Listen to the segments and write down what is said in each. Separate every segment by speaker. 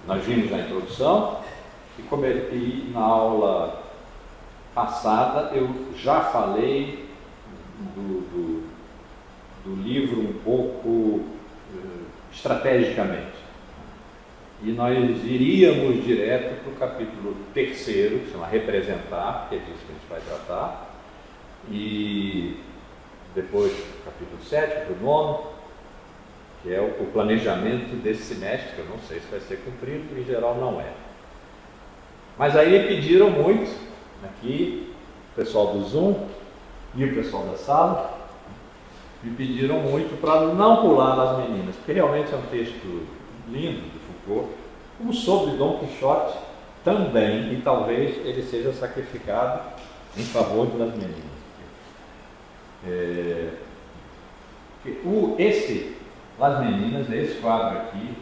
Speaker 1: Nós vimos na introdução e na aula passada eu já falei do livro um pouco estrategicamente. E nós iríamos direto para o capítulo 3º, que chama Representar, que é disso que a gente vai tratar, e depois o capítulo 7, o 9º, que é o planejamento desse semestre, que eu não sei se vai ser cumprido, em geral não é. Mas aí me pediram muito, aqui, o pessoal do Zoom e o pessoal da sala, me pediram muito para não pular nas meninas, porque realmente é um texto lindo de Foucault, como sobre Dom Quixote também, e talvez ele seja sacrificado em favor das meninas. Las Meninas é esse quadro aqui,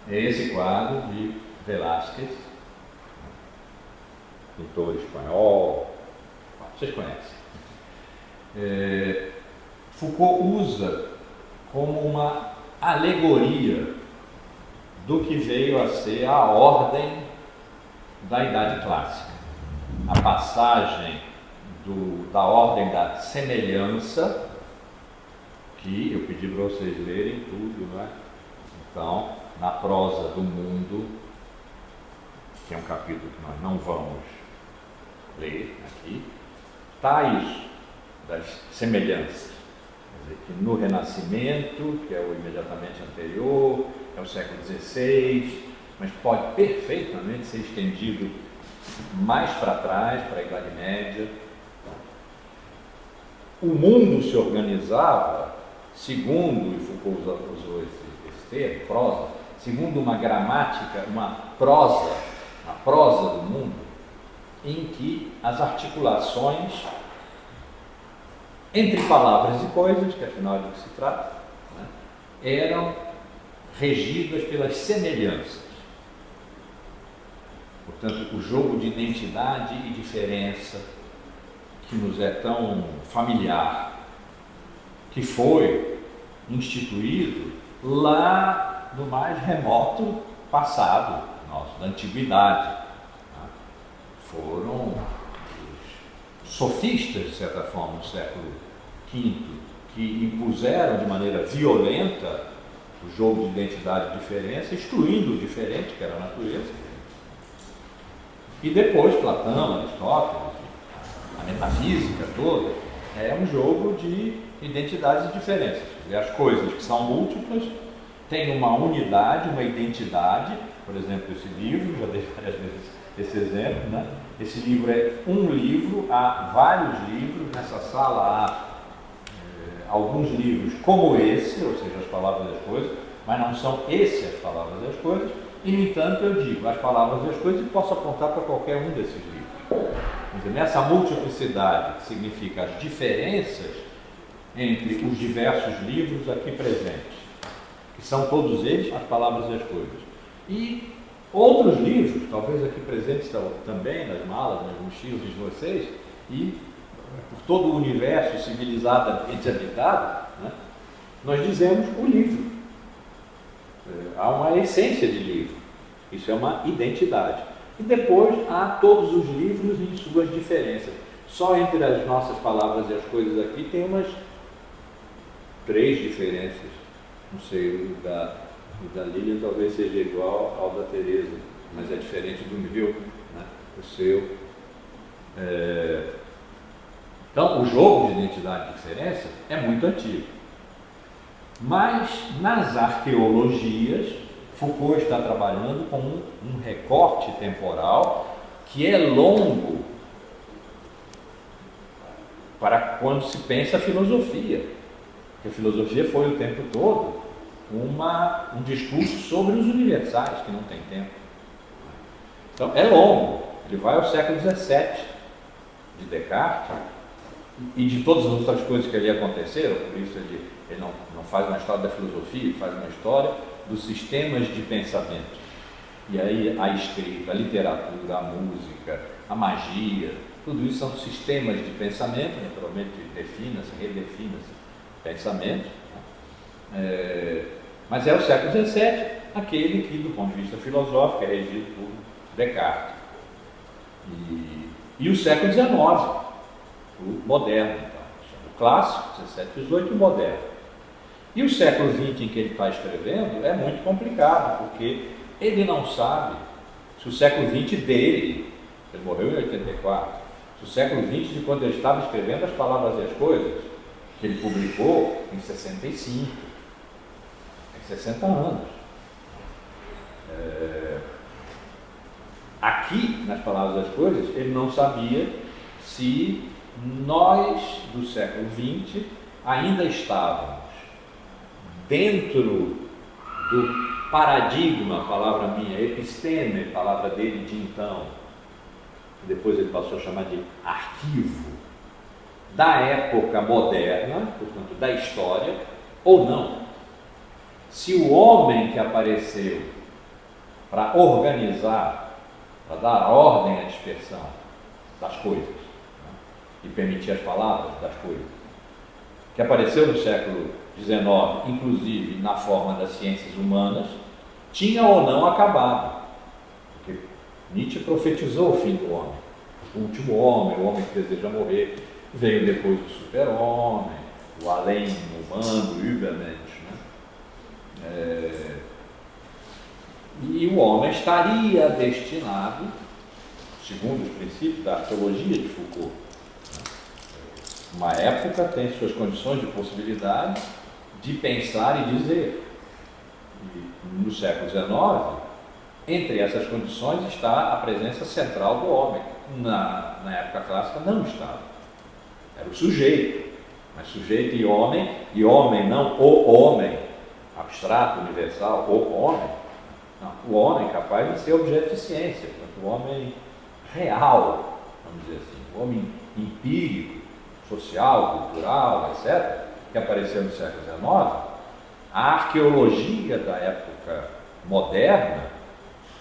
Speaker 1: é esse quadro de Velázquez, pintor espanhol, vocês conhecem. Foucault usa como uma alegoria do que veio a ser a ordem da Idade Clássica, a passagem da ordem da semelhança, que eu pedi para vocês lerem tudo, né? Então, na prosa do mundo, que é um capítulo que nós não vamos ler aqui, está isso, das semelhanças. Quer dizer, que no Renascimento, que é o imediatamente anterior, é o século XVI, mas pode perfeitamente ser estendido mais para trás, para a Idade Média. O mundo se organizava segundo, e Foucault usou esse termo, prosa, segundo uma gramática, uma prosa do mundo, em que as articulações entre palavras e coisas, que afinal é do que se trata, né, eram regidas pelas semelhanças. Portanto, o jogo de identidade e diferença, que nos é tão familiar, que foi instituído lá no mais remoto passado nosso, da antiguidade. Foram os sofistas, de certa forma, no século V, que impuseram de maneira violenta o jogo de identidade e diferença, excluindo o diferente, que era a natureza. E depois Platão, Aristóteles, a metafísica toda, é um jogo de identidades e diferenças. E as coisas que são múltiplas têm uma unidade, uma identidade. Por exemplo, esse livro, já dei várias vezes esse exemplo, né? Esse livro é um livro, há vários livros, nessa sala há alguns livros como esse, ou seja, as palavras e as coisas, mas não são as palavras e as coisas, e no entanto eu digo as palavras e as coisas e posso apontar para qualquer um desses livros. Nessa multiplicidade, que significa as diferenças entre os diversos livros aqui presentes, que são todos eles as palavras e as coisas. E outros livros, talvez aqui presentes também, nas malas, nas mochilas de vocês, e por todo o universo civilizadamente habitado, né, nós dizemos o livro. Há uma essência de livro, isso é uma identidade. E depois há todos os livros em suas diferenças. Só entre as nossas palavras e as coisas aqui tem umas 3 diferenças. Não sei, o da Lilian talvez seja igual ao da Teresa, mas é diferente do meu, né? O seu. Então, o jogo de identidade e diferença é muito antigo. Mas, nas arqueologias, Foucault está trabalhando com um recorte temporal que é longo para quando se pensa a filosofia. Porque a filosofia foi o tempo todo um discurso sobre os universais, que não tem tempo. Então, é longo. Ele vai ao século XVII, de Descartes, e de todas as outras coisas que ali aconteceram. Por isso ele não faz uma história da filosofia, ele faz uma história dos sistemas de pensamento. E aí a escrita, a literatura, a música, a magia, tudo isso são sistemas de pensamento, naturalmente defina-se, redefina-se pensamento, né? Mas é o século XVII, aquele que, do ponto de vista filosófico, é regido por Descartes. E o século XIX, o moderno, então, o clássico, XVII, XVIII e o moderno. E o século XX em que ele está escrevendo é muito complicado, porque ele não sabe se o século XX dele, ele morreu em 84, se o século XX de quando ele estava escrevendo As Palavras e as Coisas, que ele publicou em 65, tem 60 anos. Aqui, nas Palavras e as Coisas, ele não sabia se nós, do século XX, ainda estávamos dentro do paradigma, palavra minha, episteme, palavra dele de então, depois ele passou a chamar de arquivo, da época moderna, portanto da história, ou não. Se o homem que apareceu para organizar, para dar ordem à dispersão das coisas, né, e permitir as palavras das coisas, que apareceu no século XIX, inclusive na forma das ciências humanas, tinha ou não acabado. Porque Nietzsche profetizou o fim do homem. O último homem, o homem que deseja morrer, veio depois do super-homem, o além humano, o Übermensch, né? E o homem estaria destinado, segundo os princípios da arqueologia de Foucault, uma época tem suas condições de possibilidade de pensar e dizer. E no século XIX, entre essas condições está a presença central do homem. Na época clássica não estava. Era o sujeito. Mas sujeito e homem não o homem, abstrato, universal, o homem. Não, o homem capaz de ser objeto de ciência, o homem real, vamos dizer assim, o homem empírico, social, cultural, etc., que apareceu no século XIX. A arqueologia da época moderna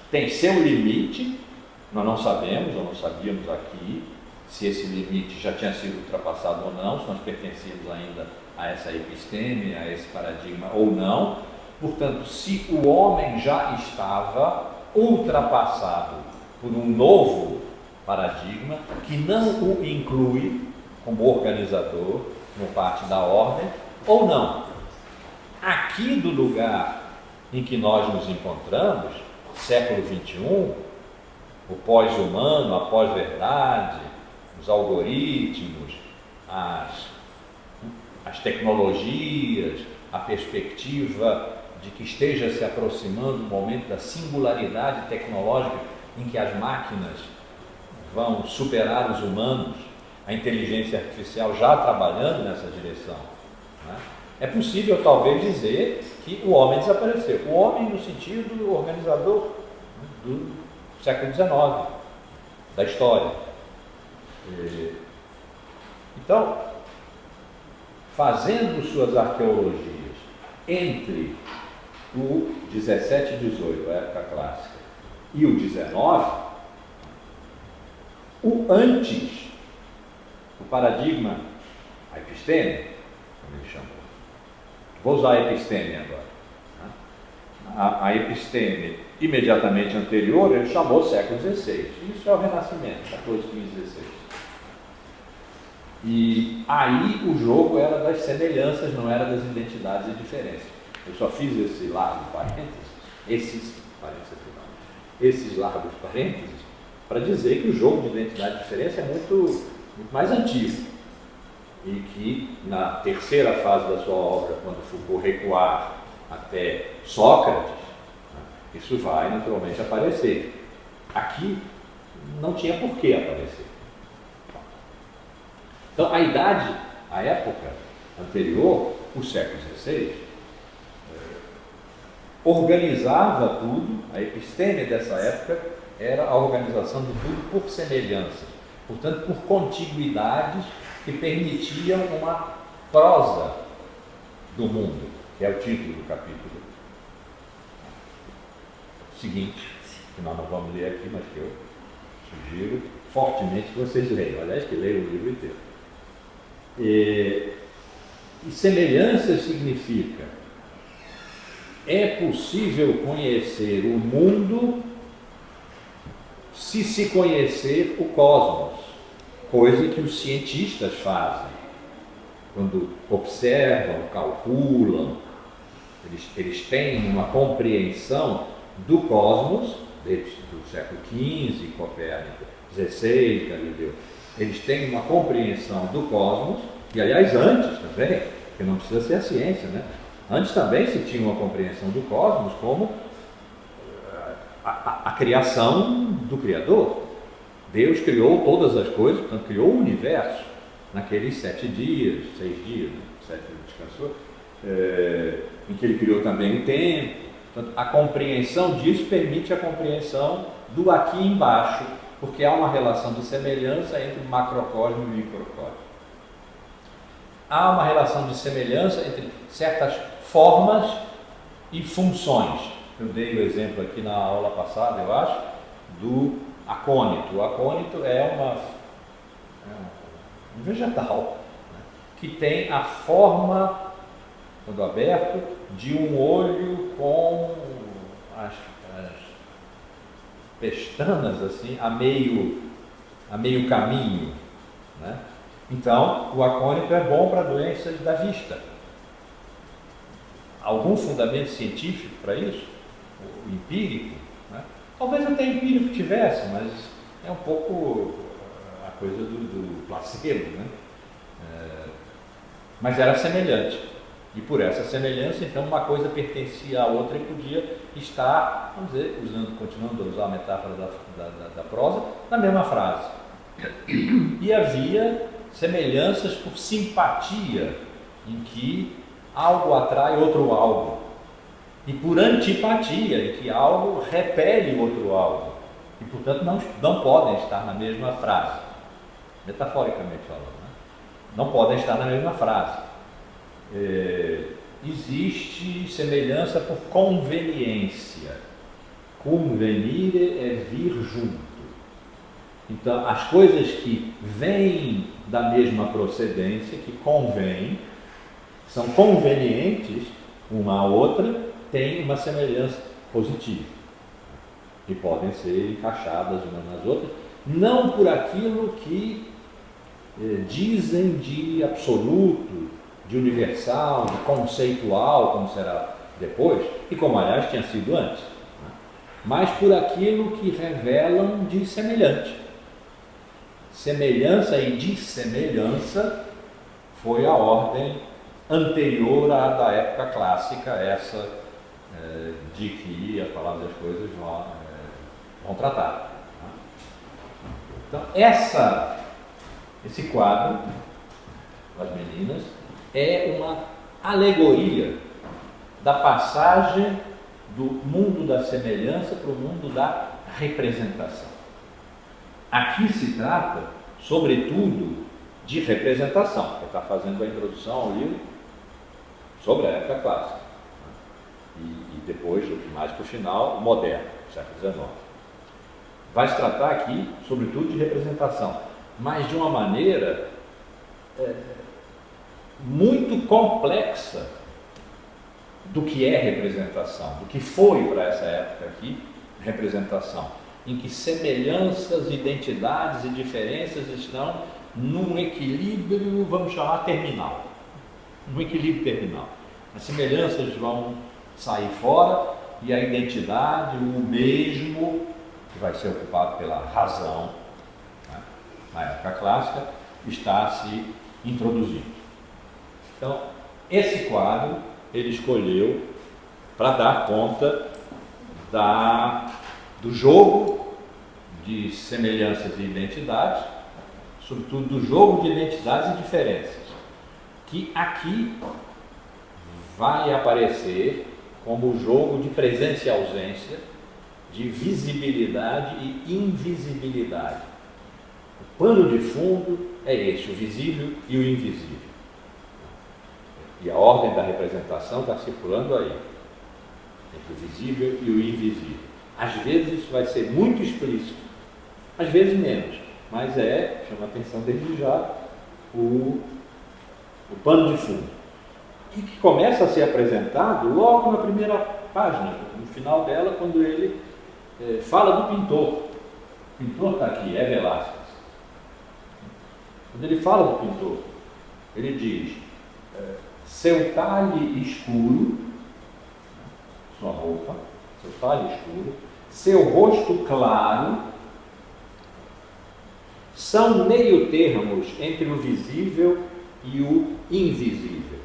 Speaker 1: tem seu limite, nós não sabemos, ou não sabíamos aqui, se esse limite já tinha sido ultrapassado ou não, se nós pertencíamos ainda a essa episteme, a esse paradigma ou não. Portanto, se o homem já estava ultrapassado por um novo paradigma que não o inclui como organizador, como parte da ordem, ou não. Aqui do lugar em que nós nos encontramos, século XXI, o pós-humano, a pós-verdade, os algoritmos, as tecnologias, a perspectiva de que esteja se aproximando o momento da singularidade tecnológica em que as máquinas vão superar os humanos, a inteligência artificial já trabalhando nessa direção, né? É possível talvez dizer que o homem desapareceu. O homem no sentido organizador do século XIX, da história. Então, fazendo suas arqueologias entre o 17 e 18, a época clássica, e o 19, o antes, o paradigma, a episteme, como ele chamou. Vou usar a episteme agora. A episteme imediatamente anterior, ele chamou século XVI. Isso é o Renascimento, 14, 15, 16. E aí o jogo era das semelhanças, não era das identidades e diferenças. Eu só fiz esse largo parênteses, esses largos parênteses, para dizer que o jogo de identidade e diferença é muito mais antigo. E que na terceira fase da sua obra, quando Foucault recuar até Sócrates, isso vai naturalmente aparecer. Aqui não tinha por que aparecer. Então a época anterior, o século XVI, organizava tudo, a episteme dessa época era a organização de tudo por semelhanças, portanto por contiguidades que permitiam uma prosa do mundo, que é o título do capítulo seguinte. que nós não vamos ler aqui, mas que eu sugiro fortemente que vocês leiam. Aliás, que leiam o livro inteiro. E semelhança significa: é possível conhecer o mundo se conhecer o cosmos, coisa que os cientistas fazem quando observam, calculam. Eles têm uma compreensão do cosmos, desde o século XV, Copérnico, XVI, Galileu. Eles têm uma compreensão do cosmos, e aliás antes também, porque não precisa ser a ciência, né? Antes também se tinha uma compreensão do cosmos como a criação do Criador. Deus criou todas as coisas, portanto criou o universo naqueles 7 dias, 6 dias, né? 7 descansou, em que ele criou também o tempo. Portanto, a compreensão disso permite a compreensão do aqui embaixo, porque há uma relação de semelhança entre o macrocosmo e o microcosmo. Há uma relação de semelhança entre certas formas e funções. Eu dei o exemplo aqui na aula passada, eu acho, do acônito. O acônito é um vegetal, né, que tem a forma, quando aberto, de um olho com as pestanas assim, a meio caminho, né? Então, o acônito é bom para doenças da vista. Algum fundamento científico para isso? O empírico? Né? Talvez até empírico tivesse, mas é um pouco a coisa do placebo, né? Mas era semelhante. E por essa semelhança, então, uma coisa pertencia à outra e podia estar, vamos dizer, continuando a usar a metáfora da prosa, na mesma frase. E havia semelhanças por simpatia, em que algo atrai outro algo, e por antipatia, em que algo repele outro algo, e portanto não podem estar na mesma frase, metaforicamente falando, né? Não podem estar na mesma frase. Existe semelhança por conveniência. Convenire é vir junto. Então, as coisas que vêm da mesma procedência, que convêm, são convenientes uma à outra, têm uma semelhança positiva e podem ser encaixadas umas nas outras, não por aquilo que dizem de absoluto, de universal, de conceitual, como será depois, e como aliás tinha sido antes, né? Mas por aquilo que revelam de semelhante. Semelhança e dissemelhança foi a ordem anterior à da época clássica, essa de que as palavras e as coisas vão tratar. Então, esse quadro, As Meninas, é uma alegoria da passagem do mundo da semelhança para o mundo da representação. Aqui se trata, sobretudo, de representação. Ele está fazendo a introdução ao livro sobre a época clássica. E depois, mais para o final, moderno, século XIX. Vai se tratar aqui, sobretudo, de representação, mas de uma maneira muito complexa do que é representação, do que foi para essa época aqui representação, em que semelhanças, identidades e diferenças estão num equilíbrio, vamos chamar terminal, num equilíbrio terminal. As semelhanças vão sair fora e a identidade, o mesmo, que vai ser ocupado pela razão, né, na época clássica, está se introduzindo. Então, esse quadro ele escolheu para dar conta do jogo de semelhanças e identidades, sobretudo do jogo de identidades e diferenças, que aqui vai aparecer como o jogo de presença e ausência, de visibilidade e invisibilidade. O pano de fundo é esse, o visível e o invisível. E a ordem da representação está circulando aí, entre o visível e o invisível. Às vezes isso vai ser muito explícito, às vezes menos, mas chama a atenção desde já o pano de fundo. E que começa a ser apresentado logo na primeira página, no final dela, quando ele fala do pintor. O pintor está aqui, é Velázquez. Quando ele fala do pintor, ele diz: seu talhe escuro, sua roupa, seu talhe escuro, seu rosto claro, são meio termos entre o visível e o invisível,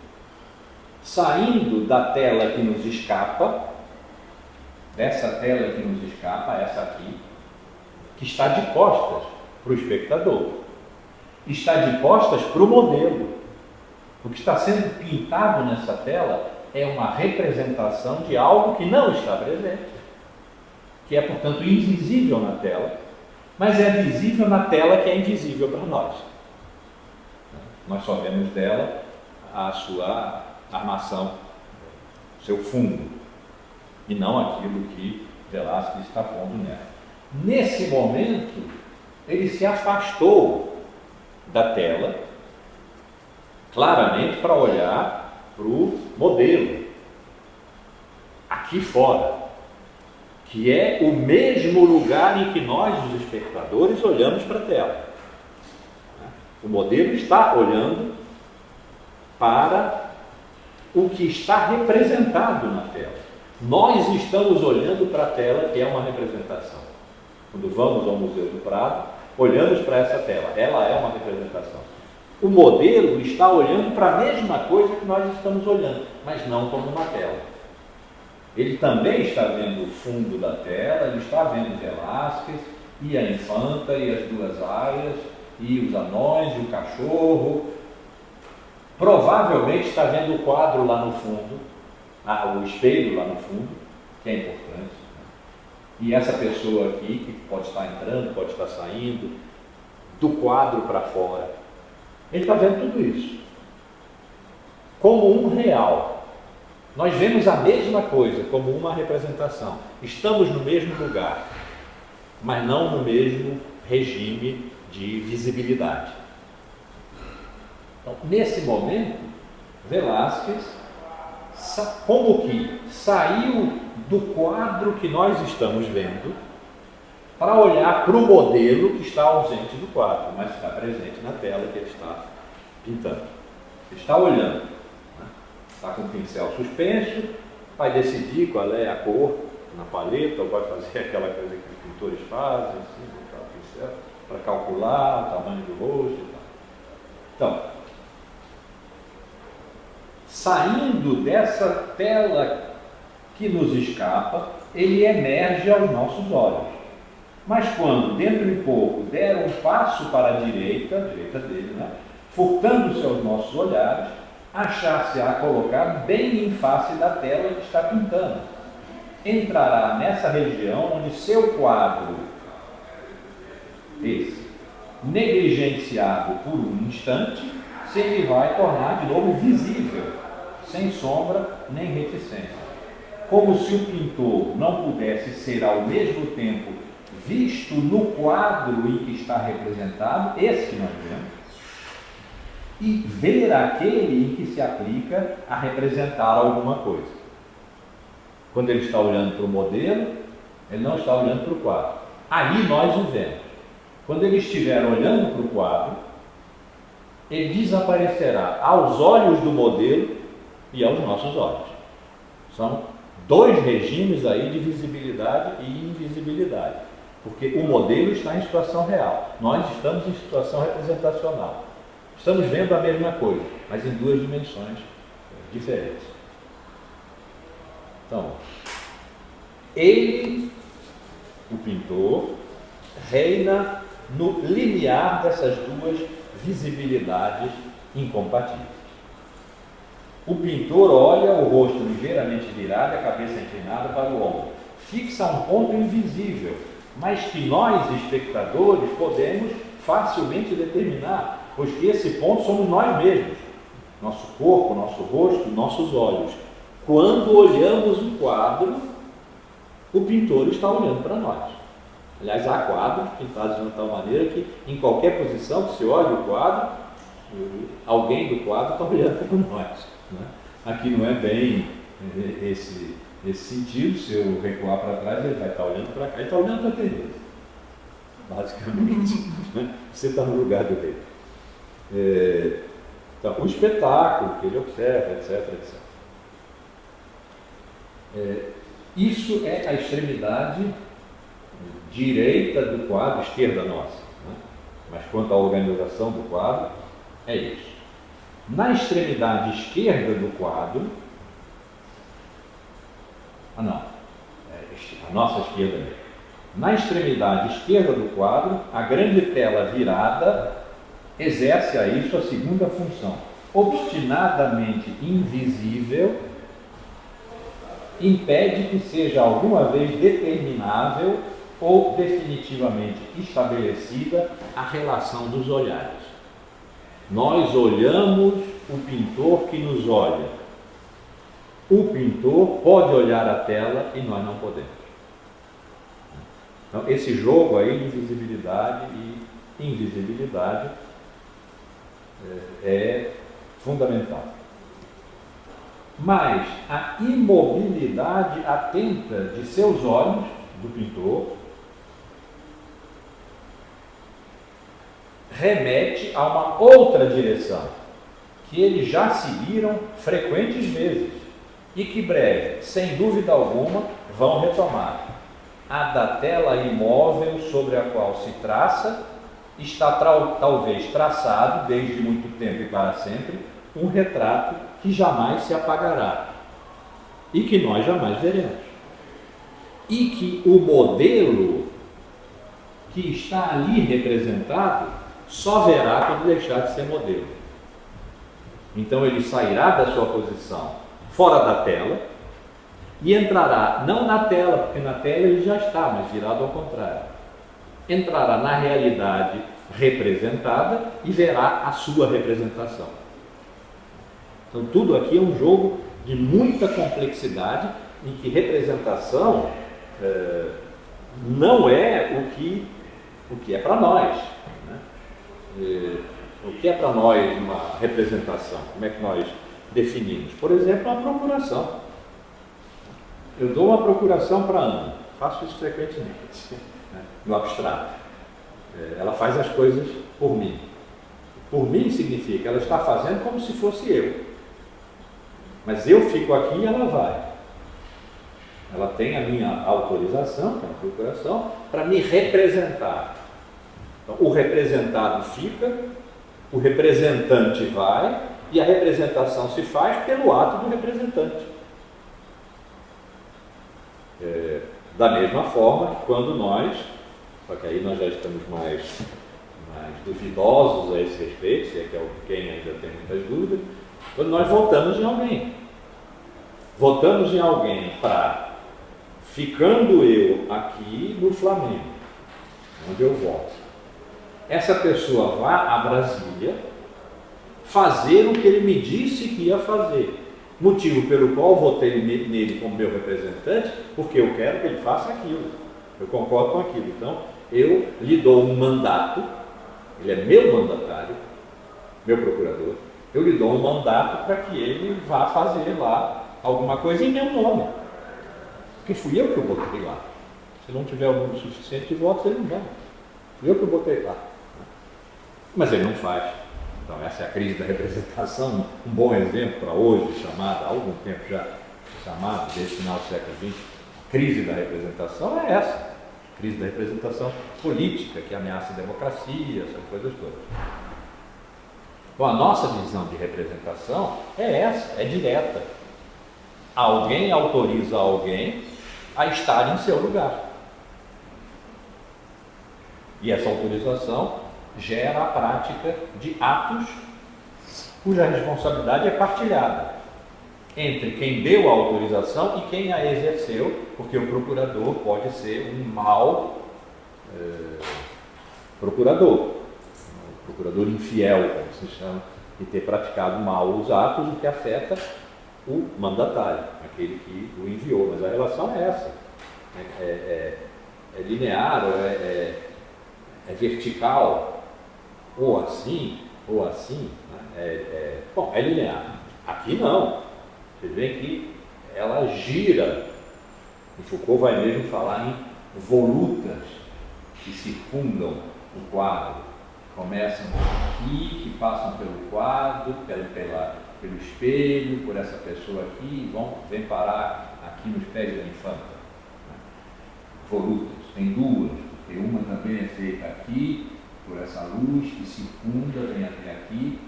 Speaker 1: saindo da tela que nos escapa, dessa tela que nos escapa, essa aqui, que está de costas para o espectador, está de costas para o modelo. O que está sendo pintado nessa tela é uma representação de algo que não está presente, que é, portanto, invisível na tela, mas é visível na tela que é invisível para nós. Nós só vemos dela a sua armação, seu fundo, e não aquilo que Velázquez está pondo nela. Nesse momento, ele se afastou da tela, claramente para olhar para o modelo, aqui fora, que é o mesmo lugar em que nós, os espectadores, olhamos para a tela. O modelo está olhando para o que está representado na tela. Nós estamos olhando para a tela, que é uma representação. Quando vamos ao Museu do Prado, olhamos para essa tela, ela é uma representação. O modelo está olhando para a mesma coisa que nós estamos olhando, mas não como uma tela. Ele também está vendo o fundo da tela, ele está vendo Velázquez, e a infanta, e as duas aias, e os anões, e o cachorro. Provavelmente está vendo o quadro lá no fundo, o espelho lá no fundo, que é importante. E essa pessoa aqui, que pode estar entrando, pode estar saindo, do quadro para fora. Ele está vendo tudo isso como um real. Nós vemos a mesma coisa como uma representação. Estamos no mesmo lugar, mas não no mesmo regime de visibilidade. Então, nesse momento, Velázquez, como que saiu do quadro que nós estamos vendo para olhar para o modelo que está ausente do quadro, mas está presente na tela que ele está pintando. Ele está olhando, né? Está com o pincel suspenso, vai decidir qual é a cor na paleta, ou vai fazer aquela coisa que os pintores fazem, assim, botar o pincel, para calcular o tamanho do rosto e tal. Então, saindo dessa tela que nos escapa, ele emerge aos nossos olhos. Mas quando, dentro de pouco, der um passo para a direita dele, né, furtando-se aos nossos olhares, achar-se-á colocado bem em face da tela que está pintando. Entrará nessa região onde seu quadro, esse, negligenciado por um instante, se ele vai tornar de novo visível, sem sombra nem reticência. Como se o pintor não pudesse ser ao mesmo tempo visto no quadro em que está representado, esse que nós vemos, e ver aquele em que se aplica a representar alguma coisa. Quando ele está olhando para o modelo, ele não está olhando para o quadro. Aí nós o vemos. Quando ele estiver olhando para o quadro, ele desaparecerá aos olhos do modelo e aos nossos olhos. São dois regimes aí de visibilidade e invisibilidade, porque o modelo está em situação real, nós estamos em situação representacional. Estamos vendo a mesma coisa, mas em duas dimensões diferentes. Então, ele, o pintor, reina no limiar dessas duas visibilidades incompatíveis. O pintor olha o rosto ligeiramente virado e a cabeça inclinada para o ombro. Fixa um ponto invisível, mas que nós, espectadores, podemos facilmente determinar, pois que esse ponto somos nós mesmos, nosso corpo, nosso rosto, nossos olhos. Quando olhamos o quadro o pintor está olhando para nós. Aliás, há quadros pintados de uma tal maneira que, em qualquer posição que se olhe o quadro, alguém do quadro está olhando para nós. Né? Aqui não é bem esse sentido. Se eu recuar para trás, ele vai estar olhando para cá. Ele está olhando para a Teresa, basicamente. Né? Você está no lugar do rei. Então, o espetáculo que ele observa, etc, etc. Isso é a extremidade direita do quadro, esquerda nossa. Né? Mas quanto à organização do quadro, é isso. Na extremidade esquerda do quadro, a nossa esquerda mesmo. Na extremidade esquerda do quadro, a grande tela virada exerce a isso a segunda função. Obstinadamente invisível, impede que seja alguma vez determinável ou definitivamente estabelecida a relação dos olhares. Nós olhamos o pintor que nos olha. O pintor pode olhar a tela e nós não podemos. Então, esse jogo aí de visibilidade e invisibilidade é fundamental. Mas a imobilidade atenta de seus olhos, do pintor, remete a uma outra direção, que eles já seguiram frequentes vezes e que breve, sem dúvida alguma, vão retomar. A da tela imóvel sobre a qual se traça, está talvez traçado, desde muito tempo e para sempre, um retrato que jamais se apagará e que nós jamais veremos. E que o modelo que está ali representado só verá quando deixar de ser modelo. Então ele sairá da sua posição fora da tela e entrará, não na tela, porque na tela ele já está, mas virado ao contrário. Entrará na realidade representada e verá a sua representação. Então tudo aqui é um jogo de muita complexidade, em que representação não é o que é para nós. Né? O que é para nós uma representação? Como é que nós definimos? Por exemplo, uma procuração. Eu dou uma procuração para a Ana, faço isso frequentemente, né? No abstrato. Ela faz as coisas por mim. Por mim significa que ela está fazendo como se fosse eu. Mas eu fico aqui e ela vai. Ela tem a minha autorização, que é a procuração, para me representar. Então, o representado fica, o representante vai, e a representação se faz pelo ato do representante. Da mesma forma que quando nós, só que aí nós já estamos mais duvidosos a esse respeito, se é que alguém ainda tem muitas dúvidas, quando nós votamos em alguém. Votamos em alguém para, ficando eu aqui no Flamengo, onde eu voto, essa pessoa vá a Brasília fazer o que ele me disse que ia fazer. Motivo pelo qual votei nele como meu representante, porque eu quero que ele faça aquilo. Eu concordo com aquilo. Então, eu lhe dou um mandato, ele é meu mandatário, meu procurador, eu lhe dou um mandato para que ele vá fazer lá alguma coisa em meu nome. Porque fui eu que o botei lá. Se não tiver o número suficiente de votos, ele não vai. Fui eu que o botei lá. Mas ele não faz. Então essa é a crise da representação, um bom exemplo para hoje, chamada, há algum tempo já chamado, desde o final do século XX, crise da representação é essa, crise da representação política, que ameaça a democracia, essas coisas todas. Então a nossa visão de representação é essa, é direta. Alguém autoriza alguém a estar em seu lugar. E essa autorização gera a prática de atos cuja responsabilidade é partilhada entre quem deu a autorização e quem a exerceu, porque o procurador pode ser um mau procurador, um procurador infiel, como se chama, e ter praticado mal os atos, o que afeta o mandatário, aquele que o enviou. Mas a relação é essa. é linear, ou é vertical, ou assim, né? Bom, é linear. Aqui não. Você vê que ela gira. E Foucault vai mesmo falar em volutas que circundam o quadro. Começam aqui, que passam pelo quadro, pelo espelho, por essa pessoa aqui, e vem parar aqui nos pés da infanta. Volutas, tem duas, porque uma também é feita aqui, por essa luz que circunda, vem até aqui.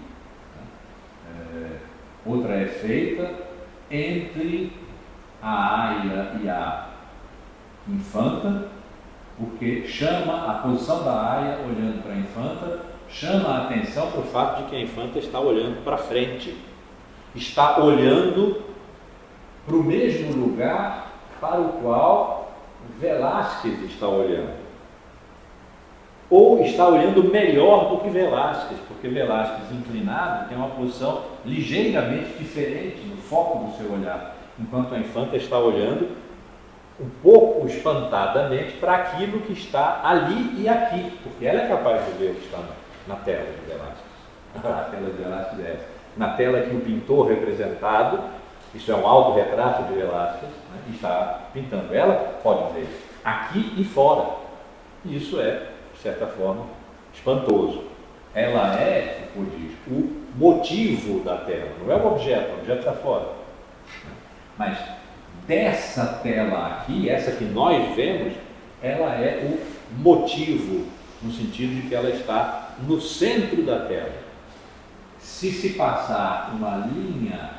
Speaker 1: Outra é feita entre a aia e a infanta, porque chama a posição da aia olhando para a infanta, chama a atenção para o fato de que a infanta está olhando para frente, está olhando para o mesmo lugar para o qual Velázquez está olhando. Ou está olhando melhor do que Velázquez, porque Velázquez inclinado tem uma posição ligeiramente diferente no foco do seu olhar, enquanto a infanta está olhando um pouco espantadamente para aquilo que está ali e aqui, porque ela é capaz de ver o que está na tela de Velázquez. A tela de Velázquez é essa. Na tela que o pintor representado, isso é um autorretrato de Velázquez, né, está pintando. Ela pode ver aqui e fora. Isso é, de certa forma, espantoso. Ela é, Foucault diz, o motivo da tela, não é o objeto está fora. Mas dessa tela aqui, essa que nós vemos, ela é o motivo, no sentido de que ela está no centro da tela. Se passar uma linha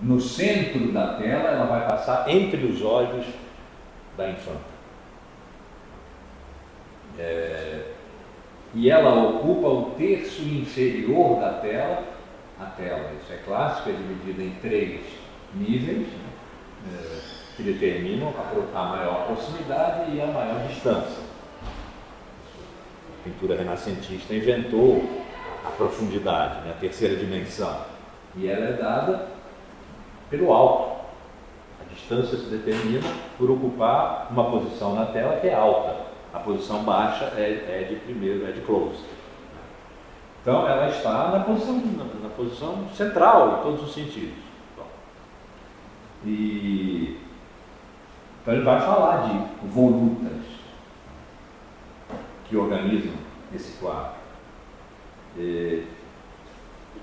Speaker 1: no centro da tela, ela vai passar entre os olhos da infanta. E ela ocupa o terço inferior da tela. A tela, isso é clássico, é dividida em 3 níveis, que determinam a maior proximidade e a maior distância. A pintura renascentista inventou a profundidade, né, a terceira dimensão, e ela é dada pelo alto. A distância se determina por ocupar uma posição na tela que é alta. A posição baixa é de primeiro, é de close. Então ela está na posição central em todos os sentidos. Então ele vai falar de volutas que organizam esse quadro.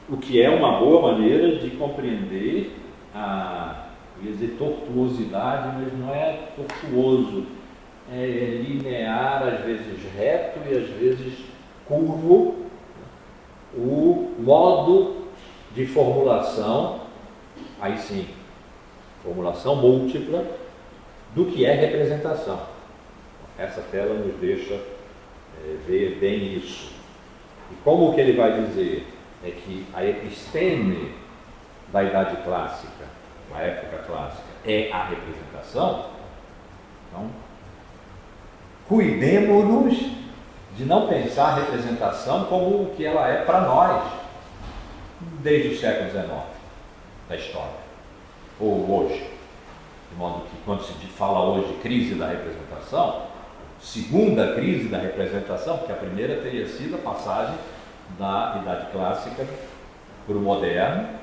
Speaker 1: O que é uma boa maneira de compreender eu ia dizer tortuosidade, mas não é tortuoso, é linear, às vezes reto e às vezes curvo, o modo de formulação, aí sim, formulação múltipla do que é representação. Essa tela nos deixa ver bem isso. E como o que ele vai dizer é que a episteme da Idade Clássica, da época clássica, é a representação, então cuidemo-nos de não pensar a representação como o que ela é para nós desde o século XIX da história, ou hoje, de modo que quando se fala hoje crise da representação, segunda crise da representação, porque a primeira teria sido a passagem da Idade Clássica para o moderno,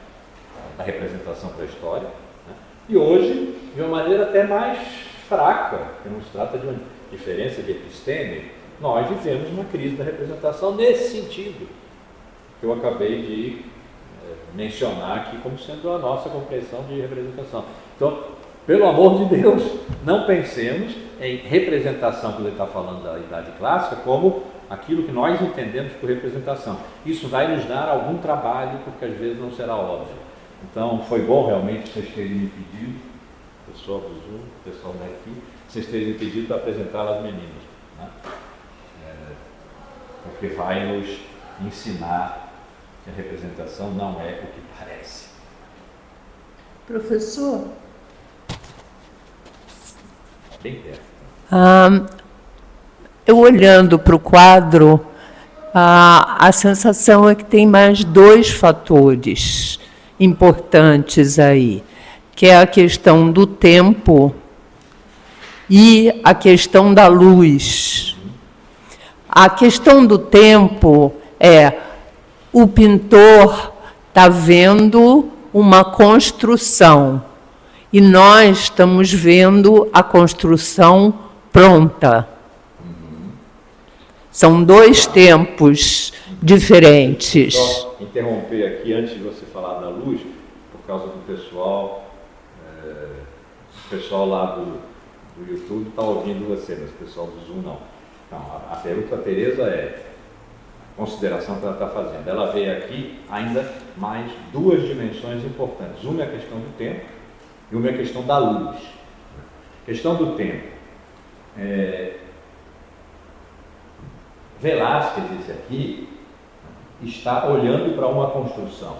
Speaker 1: da representação para a história, né? E hoje, de uma maneira até mais fraca, porque não se trata de uma diferença de episteme, nós vivemos uma crise da representação nesse sentido, que eu acabei de mencionar aqui como sendo a nossa compreensão de representação. Então, pelo amor de Deus, não pensemos em representação, quando ele está falando da Idade Clássica, como aquilo que nós entendemos por representação. Isso vai nos dar algum trabalho, porque às vezes não será óbvio. Então, foi bom realmente vocês terem me pedido, o pessoal do Zoom, o pessoal daqui, vocês terem me pedido para apresentar as meninas, né? Porque vai nos ensinar que a representação não é o que parece.
Speaker 2: Professor?
Speaker 1: Bem perto.
Speaker 2: Eu olhando para o quadro, a sensação é que tem mais 2 fatores importantes aí, que é a questão do tempo e a questão da luz. A questão do tempo é, o pintor está vendo uma construção e nós estamos vendo a construção pronta. São dois tempos diferentes.
Speaker 1: Só interromper aqui antes de você falar da luz, por causa do pessoal, o pessoal lá do YouTube está ouvindo você, mas o pessoal do Zoom não. Então, a pergunta da Tereza é a consideração que ela está fazendo. Ela vê aqui ainda mais duas dimensões importantes. Uma é a questão do tempo e uma é a questão da luz. Questão do tempo. Velázquez, esse aqui, está olhando para uma construção.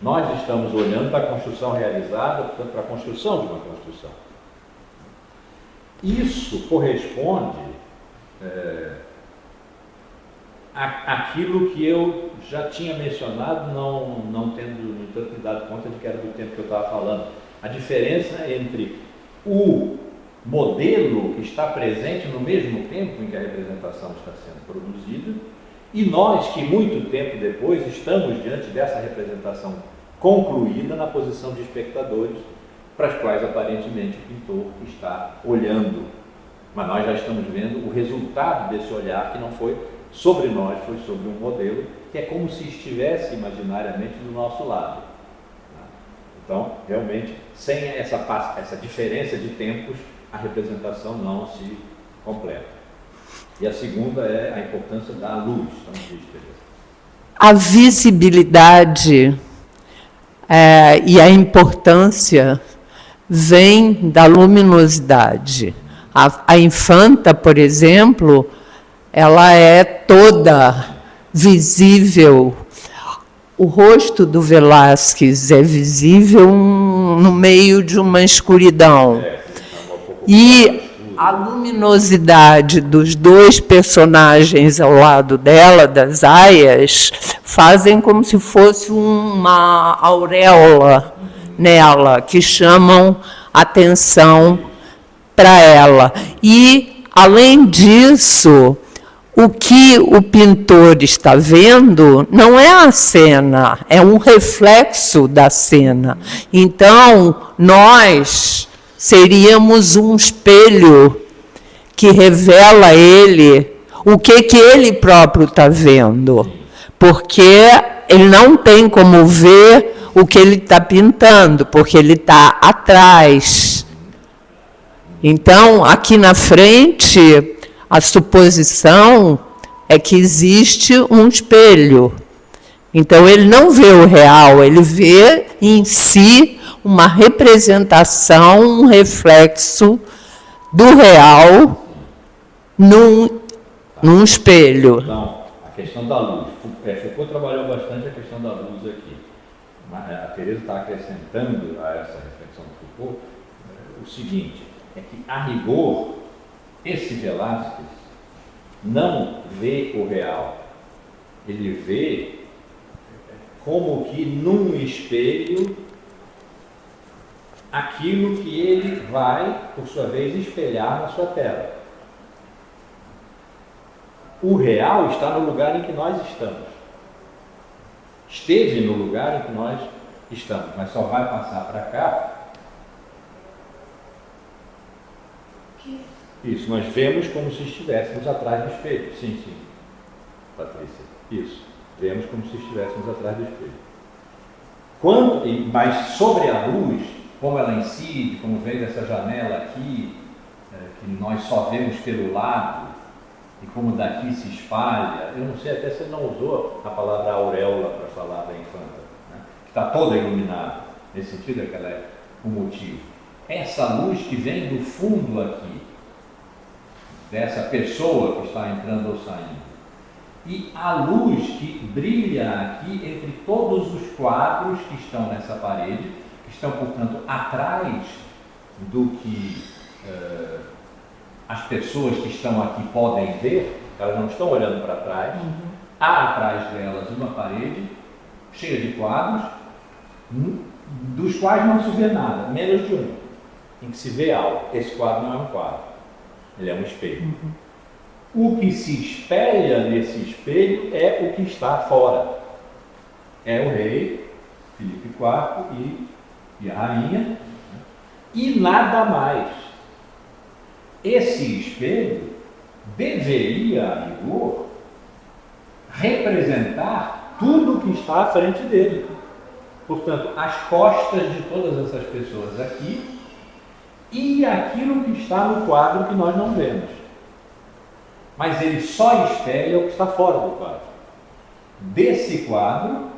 Speaker 1: Nós estamos olhando para a construção realizada, portanto, para a construção de uma construção. Isso corresponde àquilo que eu já tinha mencionado, não tendo, no entanto, me dado conta de que era do tempo que eu estava falando. A diferença entre o modelo que está presente no mesmo tempo em que a representação está sendo produzida e nós que muito tempo depois estamos diante dessa representação concluída na posição de espectadores para as quais aparentemente o pintor está olhando, mas nós já estamos vendo o resultado desse olhar que não foi sobre nós, foi sobre um modelo que é como se estivesse imaginariamente do nosso lado. Então, realmente, sem essa diferença de tempos, a representação não se completa. E a segunda é a importância da luz.
Speaker 2: A visibilidade e a importância vem da luminosidade. A infanta, por exemplo, ela é toda visível. O rosto do Velázquez é visível no meio de uma escuridão. E a luminosidade dos dois personagens ao lado dela, das aias, fazem como se fosse uma auréola nela, que chamam atenção para ela. E, além disso, o que o pintor está vendo não é a cena, é um reflexo da cena. Então, nós seríamos um espelho que revela a ele o que ele próprio está vendo, porque ele não tem como ver o que ele está pintando, porque ele está atrás. Então, aqui na frente, a suposição é que existe um espelho. Então, ele não vê o real, ele vê em si uma representação, um reflexo do real num espelho.
Speaker 1: Então, a questão da luz. Foucault trabalhou bastante a questão da luz aqui. A Tereza está acrescentando a essa reflexão do Foucault o seguinte, é que, a rigor, esse Velázquez não vê o real. Ele vê como que num espelho aquilo que ele vai, por sua vez, espelhar na sua tela. O real está no lugar em que nós estamos. Esteve no lugar em que nós estamos, mas só vai passar para cá. Isso, nós vemos como se estivéssemos atrás do espelho. Sim, Patrícia. Isso, vemos como se estivéssemos atrás do espelho. Mas sobre a luz, como ela incide, como vem dessa janela aqui, que nós só vemos pelo lado, e como daqui se espalha, eu não sei até se ele não usou a palavra auréola para falar da infanta, né? Que está toda iluminada, nesse sentido é que ela é o motivo. Essa luz que vem do fundo aqui, dessa pessoa que está entrando ou saindo, e a luz que brilha aqui entre todos os quadros que estão nessa parede, que estão, portanto, atrás do que as pessoas que estão aqui podem ver, elas não estão olhando para trás. Há atrás delas uma parede cheia de quadros, dos quais não se vê nada, menos de um. em que se vê algo. Esse quadro não é um quadro, ele é um espelho. O que se espelha nesse espelho é o que está fora. É o rei, Filipe IV e a rainha, e nada mais. Esse espelho deveria, a rigor, representar tudo o que está à frente dele. Portanto, as costas de todas essas pessoas aqui e aquilo que está no quadro que nós não vemos. Mas ele só espelha o que está fora do quadro. Desse quadro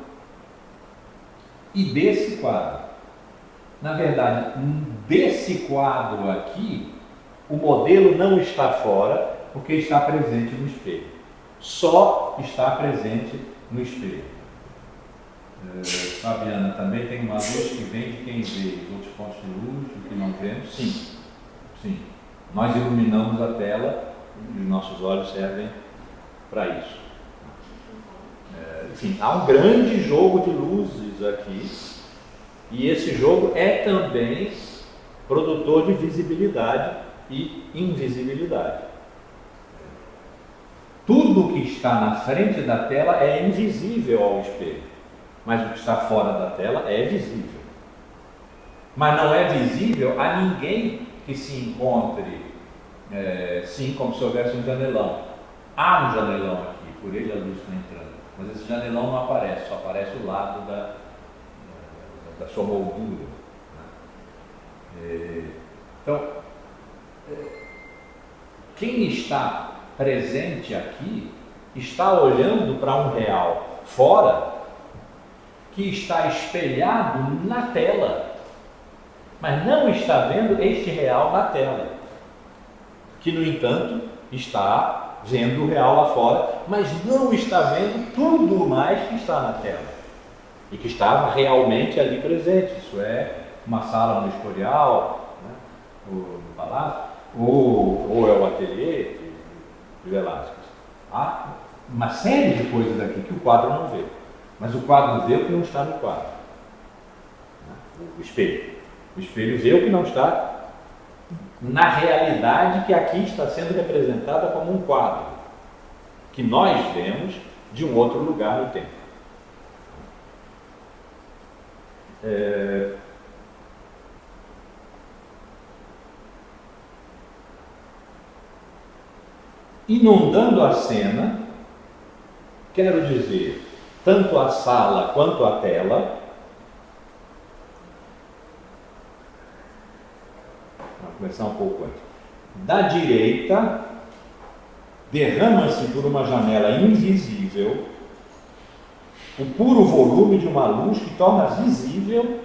Speaker 1: e desse quadro. Na verdade, desse quadro aqui, o modelo não está fora porque está presente no espelho. Só está presente no espelho. Fabiana, também tem uma luz que vem de quem vê, os outros pontos de luz, o que não vemos? Sim, sim. Nós iluminamos a tela e os nossos olhos servem para isso. Enfim, há um grande jogo de luzes aqui, e esse jogo é também produtor de visibilidade e invisibilidade. Tudo que está na frente da tela é invisível ao espelho, mas o que está fora da tela é visível. Mas não é visível a ninguém que se encontre, sim, como se houvesse um janelão. Há um janelão aqui, por ele a luz está entrando, mas esse janelão não aparece, só aparece o lado da sua moldura. Então, quem está presente aqui está olhando para um real fora que está espelhado na tela, mas não está vendo este real na tela, que no entanto está vendo o real lá fora, mas não está vendo tudo mais que está na tela e que estava realmente ali presente. Isso é uma sala no Escorial, né, no Palácio, ou é o ateliê de Velázquez. Há uma série de coisas aqui que o quadro não vê, mas o quadro vê o que não está no quadro. O espelho. O espelho vê o que não está na realidade que aqui está sendo representada como um quadro, que nós vemos de um outro lugar no tempo. Inundando a cena, quero dizer, tanto a sala quanto a tela. Vamos começar um pouco antes. Da direita, derrama-se por uma janela invisível o puro volume de uma luz que torna visível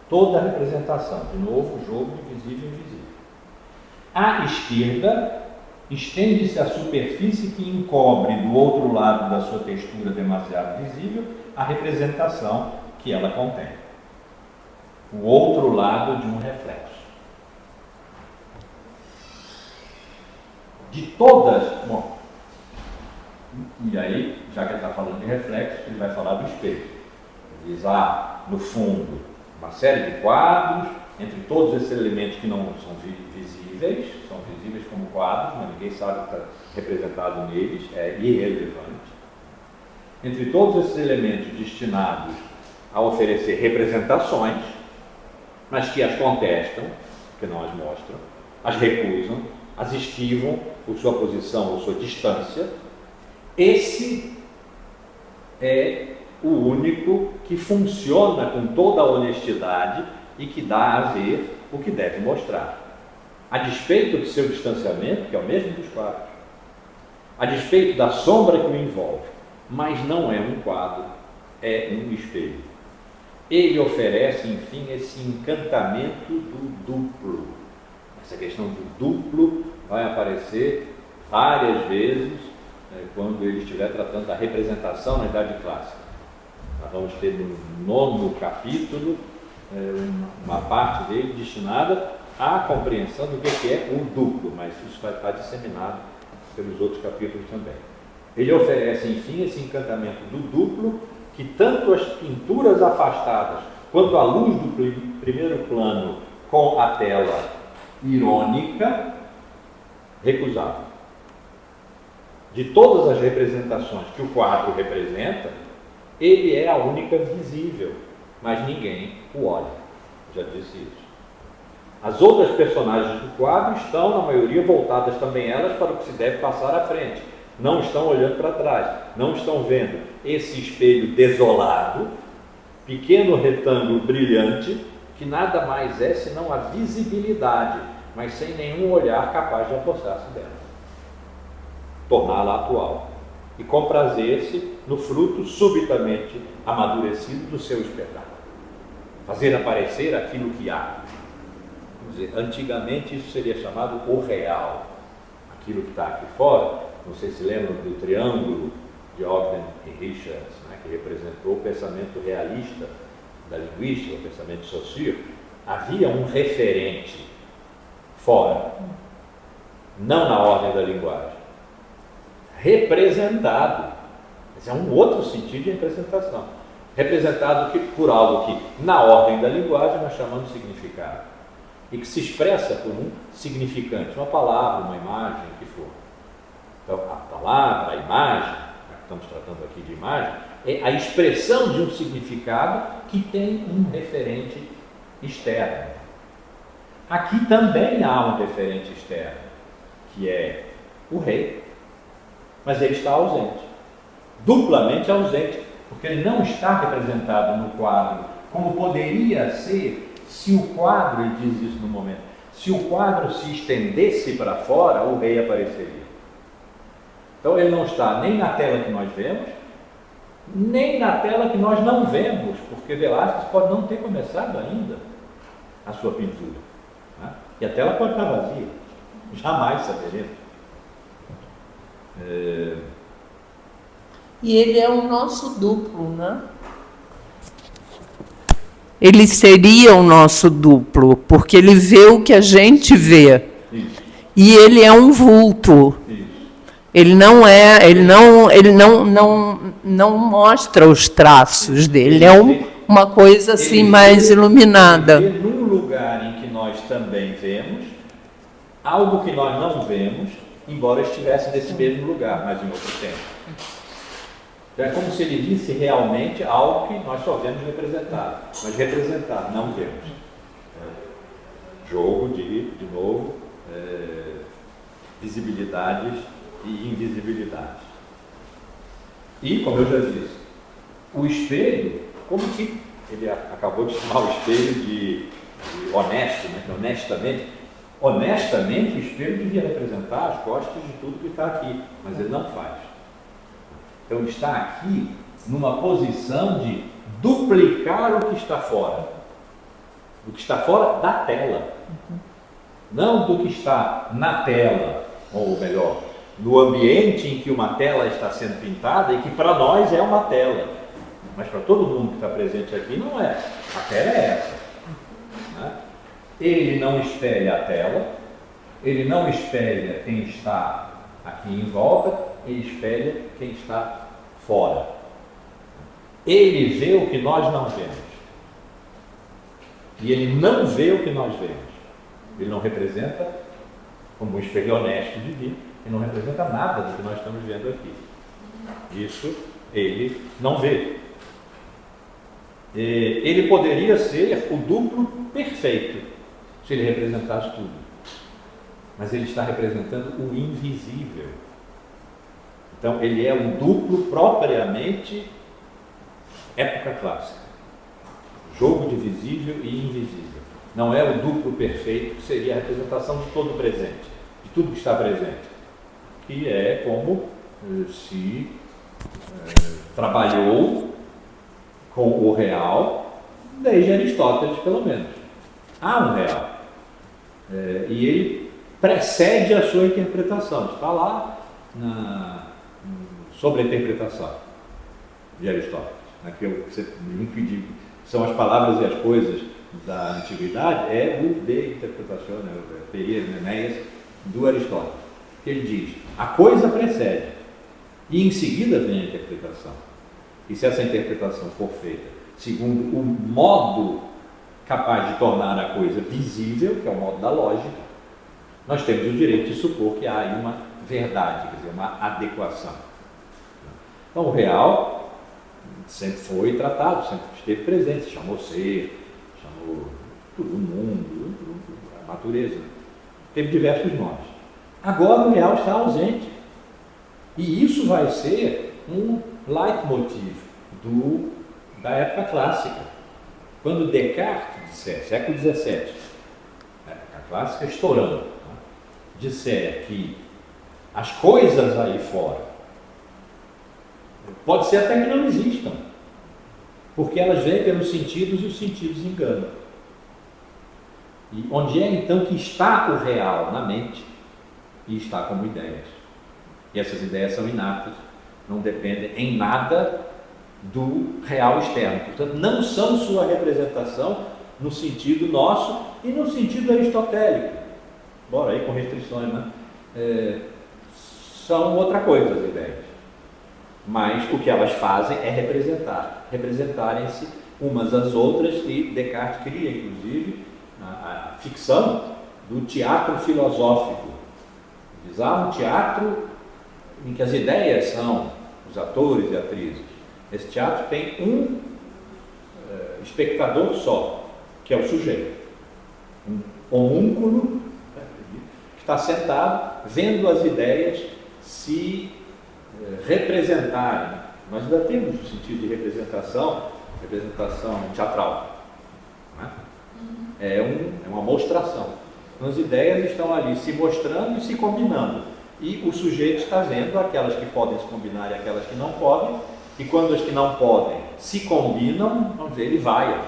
Speaker 1: toda a representação. De novo, o jogo de visível e invisível. À esquerda, estende-se a superfície que encobre do outro lado da sua textura demasiado visível a representação que ela contém. O outro lado de um reflexo. De todas, bom, e aí, já que ele está falando de reflexo, ele vai falar do espelho. Ele diz, no fundo, uma série de quadros, entre todos esses elementos que não são visíveis, são visíveis como quadros, mas ninguém sabe o que está representado neles, é irrelevante. Entre todos esses elementos destinados a oferecer representações, mas que as contestam, que não as mostram, as recusam, as esquivam por sua posição ou sua distância, esse é o único que funciona com toda a honestidade e que dá a ver o que deve mostrar. A despeito do seu distanciamento, que é o mesmo dos quadros, a despeito da sombra que o envolve, mas não é um quadro, é um espelho. Ele oferece, enfim, esse encantamento do duplo. Essa questão do duplo vai aparecer várias vezes quando ele estiver tratando da representação na Idade Clássica. Nós vamos ter no 9º capítulo uma parte dele destinada à compreensão do que é o duplo, mas isso vai estar disseminado pelos outros capítulos também. Ele oferece, enfim, esse encantamento do duplo, que tanto as pinturas afastadas quanto a luz do primeiro plano com a tela irônica, recusável. De todas as representações que o quadro representa, ele é a única visível, mas ninguém o olha. Já disse isso. As outras personagens do quadro estão, na maioria, voltadas também elas para o que se deve passar à frente. Não estão olhando para trás, não estão vendo esse espelho desolado, pequeno retângulo brilhante, que nada mais é senão a visibilidade, mas sem nenhum olhar capaz de apossar-se dela. Torná-la atual. E comprazer-se no fruto subitamente amadurecido do seu espetáculo. Fazer aparecer aquilo que há. Vamos dizer, antigamente isso seria chamado o real. Aquilo que está aqui fora, não sei se lembram do triângulo de Ogden e Richards, né, que representou o pensamento realista da linguística, o pensamento social. Havia um referente fora, não na ordem da linguagem, representado. Esse é um outro sentido de representação. Representado por algo que, na ordem da linguagem, nós chamamos de significado, e que se expressa por um significante, uma palavra, uma imagem, o que for. Então, a palavra, a imagem, já que estamos tratando aqui de imagem, é a expressão de um significado que tem um referente externo. Aqui também há um referente externo, que é o rei, mas ele está ausente, duplamente ausente, porque ele não está representado no quadro como poderia ser se o quadro, ele diz isso no momento, se o quadro se estendesse para fora, o rei apareceria. Então ele não está nem na tela que nós vemos, nem na tela que nós não vemos, porque Velázquez pode não ter começado ainda a sua pintura, né? E a tela pode estar vazia, jamais saberemos.
Speaker 2: E ele é o nosso duplo, né? Ele seria o nosso duplo, porque ele vê o que a gente vê.
Speaker 1: Isso.
Speaker 2: E ele é um vulto.
Speaker 1: Isso.
Speaker 2: Ele não mostra os traços dele. Ele é uma coisa assim mais iluminada.
Speaker 1: Ele vê num lugar em que nós também vemos, algo que nós não vemos, embora estivesse nesse mesmo lugar, mas em outro tempo. É como se ele visse realmente algo que nós só vemos representado, mas representado não vemos. Jogo de novo, visibilidades e invisibilidades. E, como eu já disse, o espelho, como que ele acabou de chamar o espelho de honesto, né? Honestamente, o espelho devia representar as costas de tudo que está aqui, mas ele não faz. Então, ele está aqui numa posição de duplicar o que está fora. O que está fora da tela. Não do que está na tela, ou melhor, no ambiente em que uma tela está sendo pintada e que para nós é uma tela. Mas para todo mundo que está presente aqui não é. A tela é essa. Né? Ele não espelha a tela, ele não espelha quem está aqui em volta, ele espelha quem está fora. Ele vê o que nós não vemos. E ele não vê o que nós vemos. Ele não representa, como um espelho honesto divino, ele não representa nada do que nós estamos vendo aqui. Isso ele não vê. Ele poderia ser o duplo perfeito, se ele representasse tudo. Mas ele está representando o invisível. Então, ele é um duplo propriamente época clássica. Jogo de visível e invisível. Não é o duplo perfeito, que seria a representação de todo o presente, de tudo que está presente. Que é como se trabalhou com o real, desde Aristóteles, pelo menos. Há um real. E ele precede a sua interpretação. Está lá sobre a interpretação de Aristóteles. São as palavras e as coisas da antiguidade, é o de interpretação, né, o Pereira do Aristóteles. Ele diz, a coisa precede, e em seguida vem a interpretação. E se essa interpretação for feita segundo o modo capaz de tornar a coisa visível, que é o modo da lógica, nós temos o direito de supor que há aí uma verdade, quer dizer, uma adequação. Então, o real sempre foi tratado, sempre esteve presente, chamou ser, chamou tudo, o mundo, a natureza. Teve diversos nomes. Agora o real está ausente. E isso vai ser um leitmotiv da época clássica. Quando Descartes disser, século XVII, época clássica estourando, disser que as coisas aí fora, pode ser até que não existam, porque elas vêm pelos sentidos e os sentidos enganam. E onde é então que está o real? Na mente. E está como ideias. E essas ideias são inatas, não dependem em nada do real externo. Portanto, não são sua representação no sentido nosso e no sentido aristotélico. Bora aí com restrições, né? São outra coisa as ideias. Mas o que elas fazem é representarem-se umas às outras, e Descartes cria, inclusive, a ficção do teatro filosófico. Diz, há um teatro em que as ideias são os atores e atrizes. Esse teatro tem um espectador só, que é o sujeito. Um homúnculo que está sentado vendo as ideias se representarem. Nós ainda temos o sentido de representação teatral. Não é? É uma mostração. Então, as ideias estão ali se mostrando e se combinando. E o sujeito está vendo aquelas que podem se combinar e aquelas que não podem. E quando as que não podem se combinam, vamos dizer, ele vai.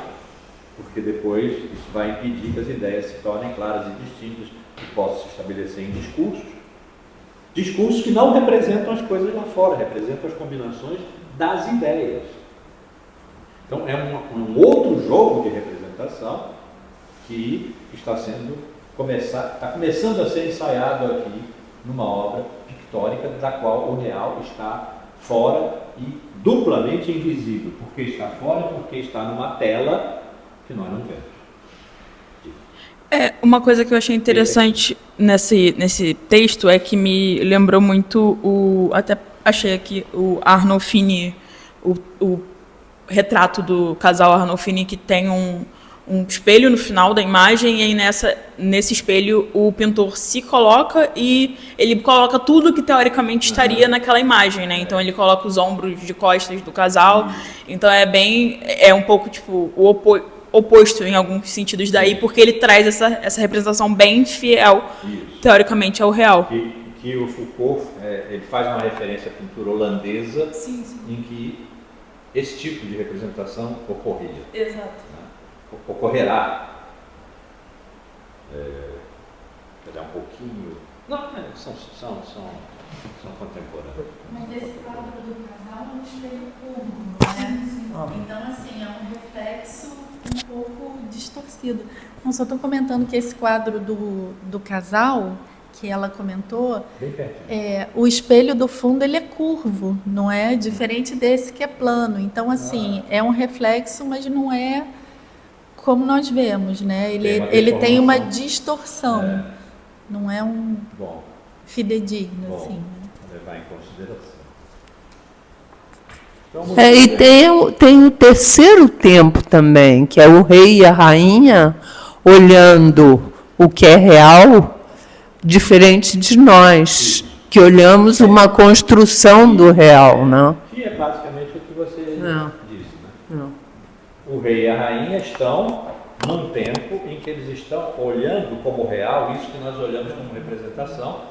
Speaker 1: Porque depois isso vai impedir que as ideias se tornem claras e distintas e possam se estabelecer em discursos. Discursos que não representam as coisas lá fora, representam as combinações das ideias. Então é um outro jogo de representação que está começando a ser ensaiado aqui numa obra pictórica da qual o real está fora e duplamente invisível, porque está fora e porque está numa tela que nós não vemos.
Speaker 3: Uma coisa que eu achei interessante nesse texto é que me lembrou muito até achei aqui o Arnolfini, o retrato do casal Arnolfini, que tem um espelho no final da imagem, e aí nesse espelho o pintor se coloca e ele coloca tudo que teoricamente estaria naquela imagem, né? Então ele coloca os ombros de costas do casal, então é um pouco tipo o oposto em alguns sentidos daí, porque ele traz essa representação bem fiel, teoricamente, ao real.
Speaker 1: Que o Foucault ele faz uma referência à pintura holandesa,
Speaker 3: sim.
Speaker 1: em que esse tipo de representação ocorria.
Speaker 3: Exato.
Speaker 1: Né? Ocorrerá. Um pouquinho. Não, são contemporâneos.
Speaker 4: Mas esse quadro do casal é um espelho curvo, né? Então, assim, é um reflexo um pouco distorcido. Não, só estou comentando que esse quadro do casal, que ela comentou, o espelho do fundo ele é curvo, não é diferente desse que é plano. Então, assim, é um reflexo, mas não é como nós vemos, né? Ele tem uma distorção, não é um fidedigno, assim. Né?
Speaker 1: Vou levar em consideração.
Speaker 2: E tem o terceiro tempo também, que é o rei e a rainha olhando o que é real, diferente de nós, que olhamos uma construção do real, não?
Speaker 1: Que é basicamente o que você disse, né? Não. O rei e a rainha estão num tempo em que eles estão olhando como real isso que nós olhamos como representação,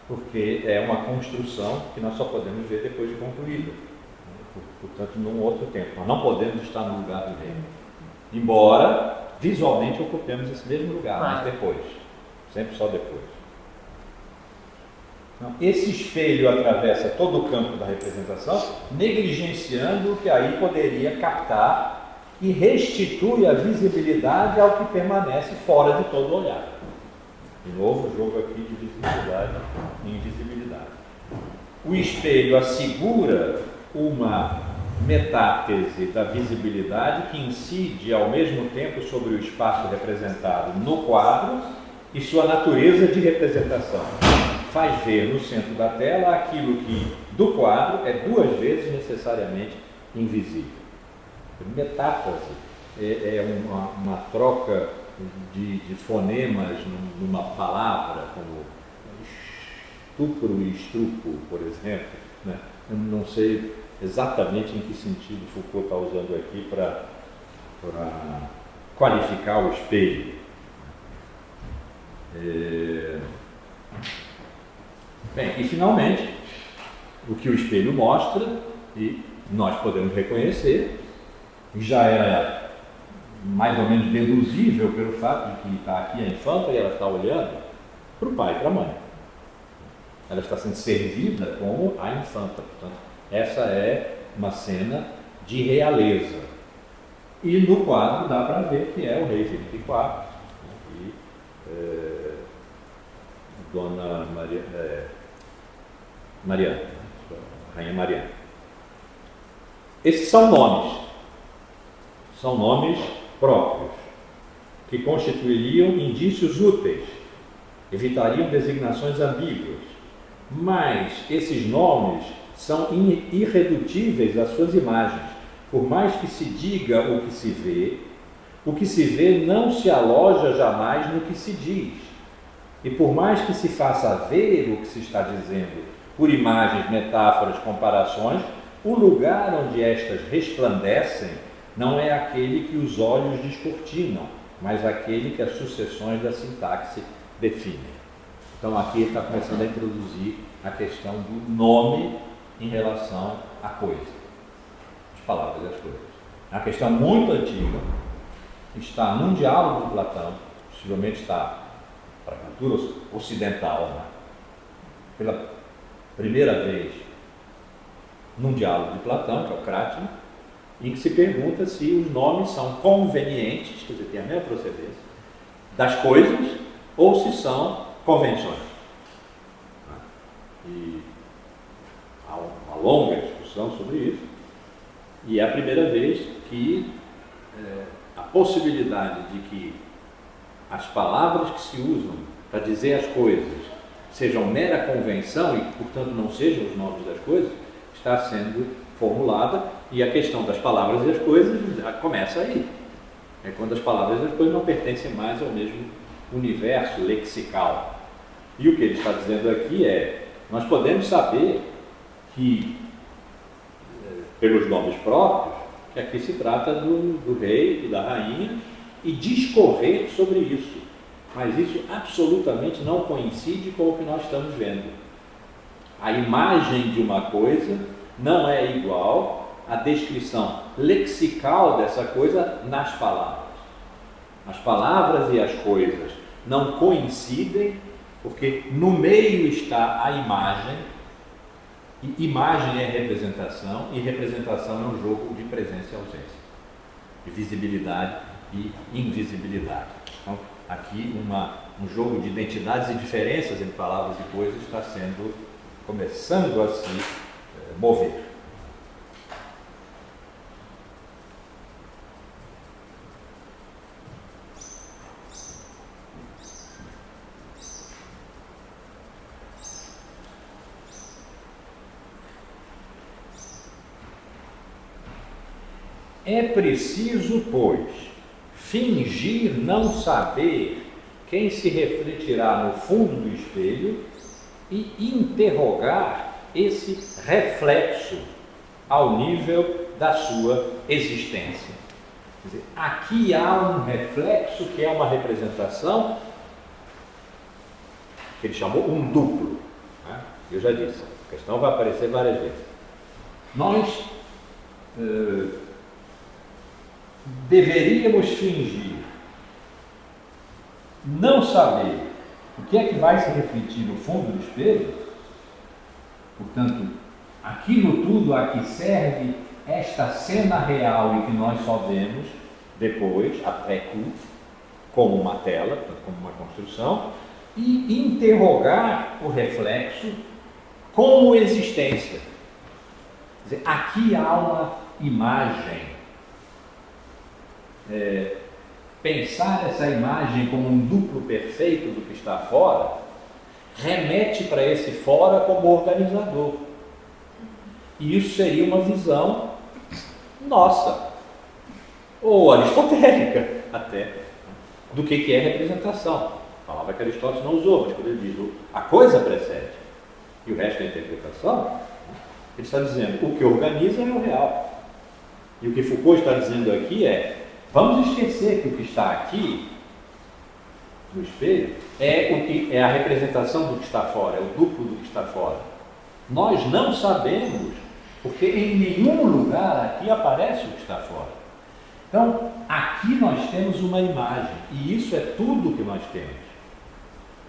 Speaker 1: porque é uma construção que nós só podemos ver depois de concluída. Portanto, num outro tempo. Nós não podemos estar no lugar do rei. Embora, visualmente, ocupemos esse mesmo lugar, mas depois. Sempre só depois. Então, esse espelho atravessa todo o campo da representação, negligenciando o que aí poderia captar e restitui a visibilidade ao que permanece fora de todo olhar. De novo, o jogo aqui de visibilidade e invisibilidade. O espelho assegura uma metátese da visibilidade que incide ao mesmo tempo sobre o espaço representado no quadro e sua natureza de representação. Faz ver no centro da tela aquilo que do quadro é duas vezes necessariamente invisível. Metátese é uma troca de fonemas numa palavra, como estupro e estrupo, por exemplo, né? Eu não sei exatamente em que sentido Foucault está usando aqui para qualificar o espelho. Bem, e finalmente, o que o espelho mostra, e nós podemos reconhecer, já era mais ou menos deduzível pelo fato de que está aqui a infanta e ela está olhando para o pai e para a mãe. Ela está sendo servida como a infanta. Portanto, essa é uma cena de realeza. E no quadro dá para ver que é o rei Felipe IV e Dona Mariana, Rainha Mariana. Esses são nomes próprios, que constituiriam indícios úteis, evitariam designações ambíguas, mas esses nomes são irredutíveis às suas imagens. Por mais que se diga o que se vê não se aloja jamais no que se diz. E por mais que se faça ver o que se está dizendo por imagens, metáforas, comparações, o lugar onde estas resplandecem não é aquele que os olhos descortinam, mas aquele que as sucessões da sintaxe definem. Então aqui está começando a introduzir a questão do nome em relação à coisa, as palavras das coisas. É uma questão muito antiga, está num diálogo de Platão, possivelmente está para a cultura ocidental, né? Pela primeira vez num diálogo de Platão, que é o Crátilo, em que se pergunta se os nomes são convenientes, quer dizer, tem a mesma procedência, das coisas, ou se são convenções. E há uma longa discussão sobre isso, e é a primeira vez que a possibilidade de que as palavras que se usam para dizer as coisas sejam mera convenção e, portanto, não sejam os nomes das coisas, está sendo formulada, e a questão das palavras e das coisas já começa aí. É quando as palavras e as coisas não pertencem mais ao mesmo universo lexical. E o que ele está dizendo aqui é, nós podemos saber que, pelos nomes próprios, que aqui se trata do rei e da rainha, e discorrer sobre isso. Mas isso absolutamente não coincide com o que nós estamos vendo. A imagem de uma coisa não é igual à descrição lexical dessa coisa nas palavras. As palavras e as coisas não coincidem, porque no meio está a imagem, e imagem é representação, e representação é um jogo de presença e ausência, de visibilidade e invisibilidade. Então, aqui um jogo de identidades e diferenças entre palavras e coisas está começando a se mover. É preciso, pois, fingir não saber quem se refletirá no fundo do espelho e interrogar esse reflexo ao nível da sua existência. Quer dizer, aqui há um reflexo que é uma representação que ele chamou um duplo, né? Eu já disse, a questão vai aparecer várias vezes. Nós deveríamos fingir não saber o que é que vai se refletir no fundo do espelho, portanto, aquilo tudo a que serve esta cena real e que nós só vemos depois, a pré-cu, como uma tela, portanto, como uma construção, e interrogar o reflexo como existência. Quer dizer, aqui há imagem, pensar essa imagem como um duplo perfeito do que está fora, remete para esse fora como organizador. E isso seria uma visão nossa, ou aristotélica até, do que é representação. Palavra que Aristóteles não usou, mas quando ele diz a coisa precede e o resto é interpretação, ele está dizendo o que organiza é o real. E o que Foucault está dizendo aqui é: vamos esquecer que o que está aqui no espelho é o que é a representação do que está fora, é o duplo do que está fora. Nós não sabemos, porque em nenhum lugar aqui aparece o que está fora. Então, aqui nós temos uma imagem, e isso é tudo que nós temos.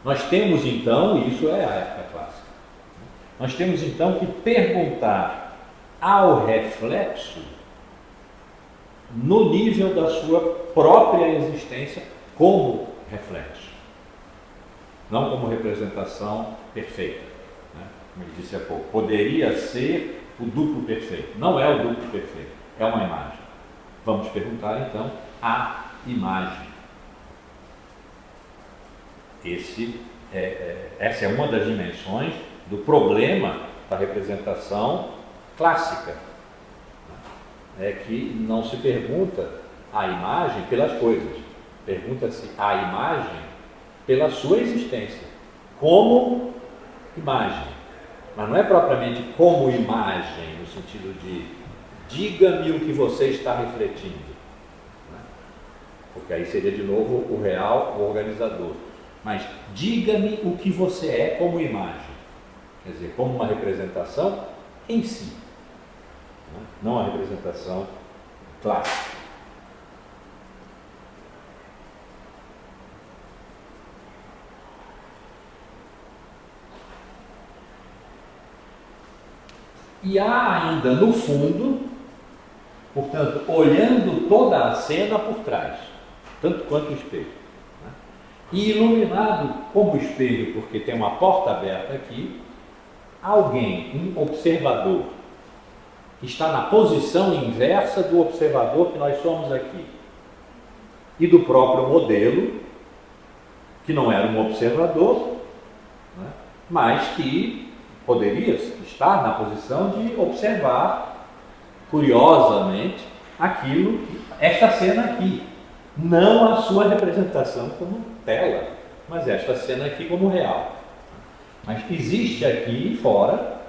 Speaker 1: Nós temos então, e isso é a época clássica, nós temos então que perguntar ao reflexo no nível da sua própria existência como reflexo, não como representação perfeita, né? Como ele disse há pouco, poderia ser o duplo perfeito, não é o duplo perfeito, é uma imagem. Vamos perguntar então a imagem. Essa é uma das dimensões do problema da representação clássica. É que não se pergunta a imagem pelas coisas, pergunta-se a imagem pela sua existência, como imagem. Mas não é propriamente como imagem, no sentido de diga-me o que você está refletindo, porque aí seria de novo o real, o organizador. Mas diga-me o que você é como imagem, quer dizer, como uma representação em si, não a representação clássica. E há ainda no fundo, portanto, olhando toda a cena por trás, tanto quanto o espelho, né? E iluminado como o espelho, porque tem uma porta aberta aqui, alguém, um observador, que está na posição inversa do observador que nós somos aqui, e do próprio modelo, que não era um observador, né? Mas que poderia estar na posição de observar, curiosamente, esta cena aqui, não a sua representação como tela, mas esta cena aqui como real. Mas existe aqui fora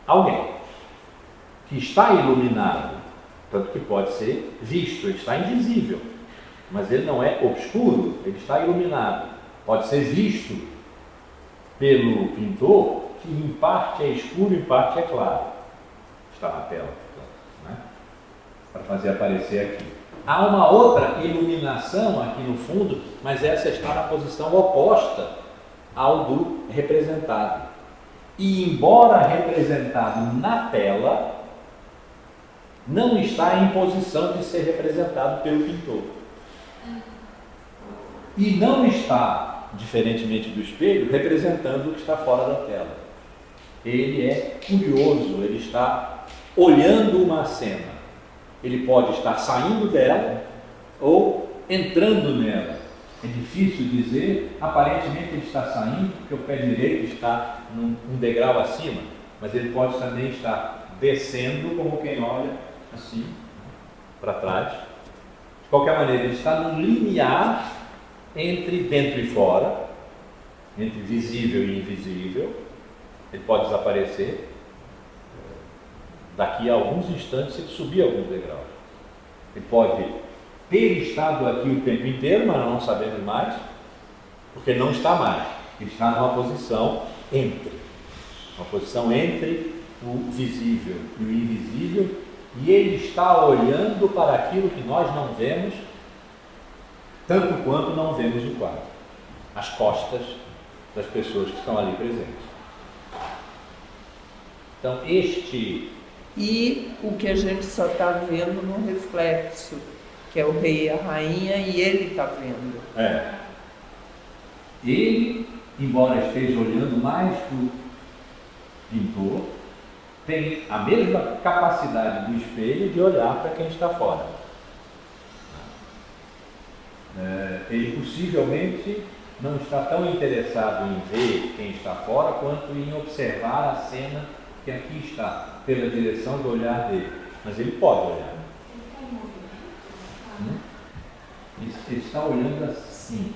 Speaker 1: alguém que está iluminado, tanto que pode ser visto, ele está invisível, mas ele não é obscuro, ele está iluminado, pode ser visto pelo pintor, que em parte é escuro, em parte é claro, está na tela, né? Para fazer aparecer aqui. Há uma outra iluminação aqui no fundo, mas essa está na posição oposta ao do representado. E embora representado na tela, não está em posição de ser representado pelo pintor. E não está, diferentemente do espelho, representando o que está fora da tela. Ele é curioso, ele está olhando uma cena. Ele pode estar saindo dela ou entrando nela. É difícil dizer, aparentemente ele está saindo porque o pé direito está num degrau acima, mas ele pode também estar descendo como quem olha assim, para trás. De qualquer maneira, ele está num limiar entre dentro e fora, entre visível e invisível. Ele pode desaparecer. Daqui a alguns instantes ele subir alguns degraus. Ele pode ter estado aqui o tempo inteiro, mas não sabemos mais, porque não está mais. Ele está numa posição entre o visível e o invisível, e ele está olhando para aquilo que nós não vemos, tanto quanto não vemos o quadro, as costas das pessoas que estão ali presentes. Então,
Speaker 2: E o que a gente só está vendo no reflexo, que é o rei e a rainha, e ele está vendo.
Speaker 1: Ele, embora esteja olhando mais para o pintor, tem a mesma capacidade do espelho de olhar para quem está fora. Ele possivelmente não está tão interessado em ver quem está fora quanto em observar a cena que aqui está, pela direção do olhar dele. Mas ele pode olhar. Ele está olhando assim,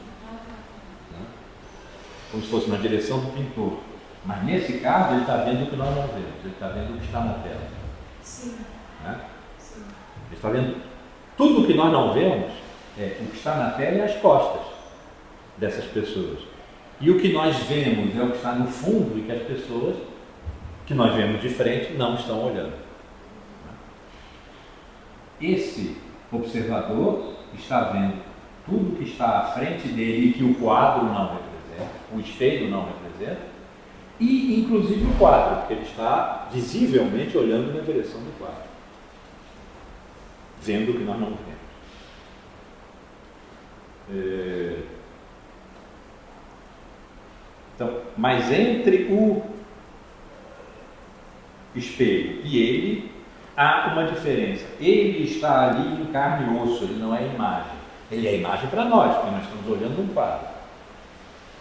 Speaker 1: como se fosse na direção do pintor. Mas nesse caso ele está vendo o que nós não vemos, ele está vendo o que está na tela.
Speaker 4: Sim.
Speaker 1: Né? Sim. Ele está vendo tudo o que nós não vemos, o que está na tela e as costas dessas pessoas. E o que nós vemos é o que está no fundo e que as pessoas que nós vemos de frente não estão olhando. Esse observador está vendo tudo que está à frente dele e que o quadro não representa, o espelho não representa, e inclusive o quadro, porque ele está visivelmente olhando na direção do quadro, vendo o que nós não vemos. Então, mas entre o espelho e ele há uma diferença. Ele está ali em carne e osso, ele não é imagem. Ele é imagem para nós, porque nós estamos olhando um quadro.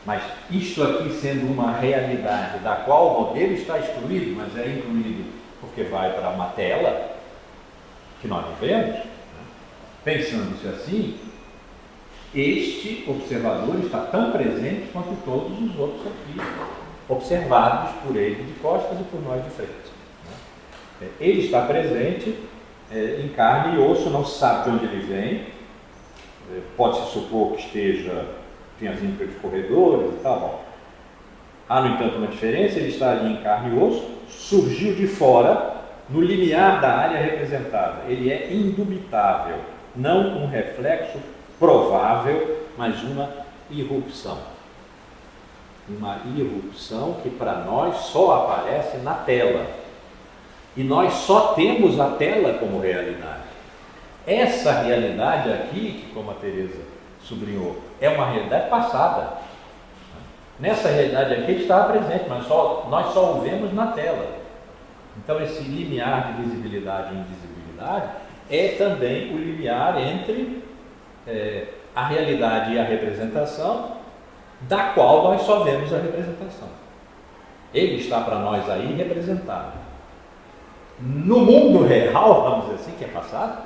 Speaker 1: Mas isto aqui sendo uma realidade da qual o modelo está excluído, mas é incluído porque vai para uma tela que nós não vemos, né? Pensando-se assim, este observador está tão presente quanto todos os outros aqui, observados por ele de costas e por nós de frente. Né? Ele está presente em carne e osso, não se sabe de onde ele vem, pode-se supor que tenha vindo pelos corredores e tal. Bom. Há, no entanto, uma diferença, ele está ali em carne e osso, surgiu de fora, no limiar da área representada. Ele é indubitável, não um reflexo provável, mas uma irrupção. Uma irrupção que para nós só aparece na tela. E nós só temos a tela como realidade. Essa realidade aqui, que como a Teresa sublinhou, é uma realidade passada. Nessa realidade aqui ele está presente, mas nós só o vemos na tela. Então esse limiar de visibilidade e invisibilidade é também o limiar entre a realidade e a representação, da qual nós só vemos a representação. Ele está para nós aí representado. No mundo real, vamos dizer assim, que é passado,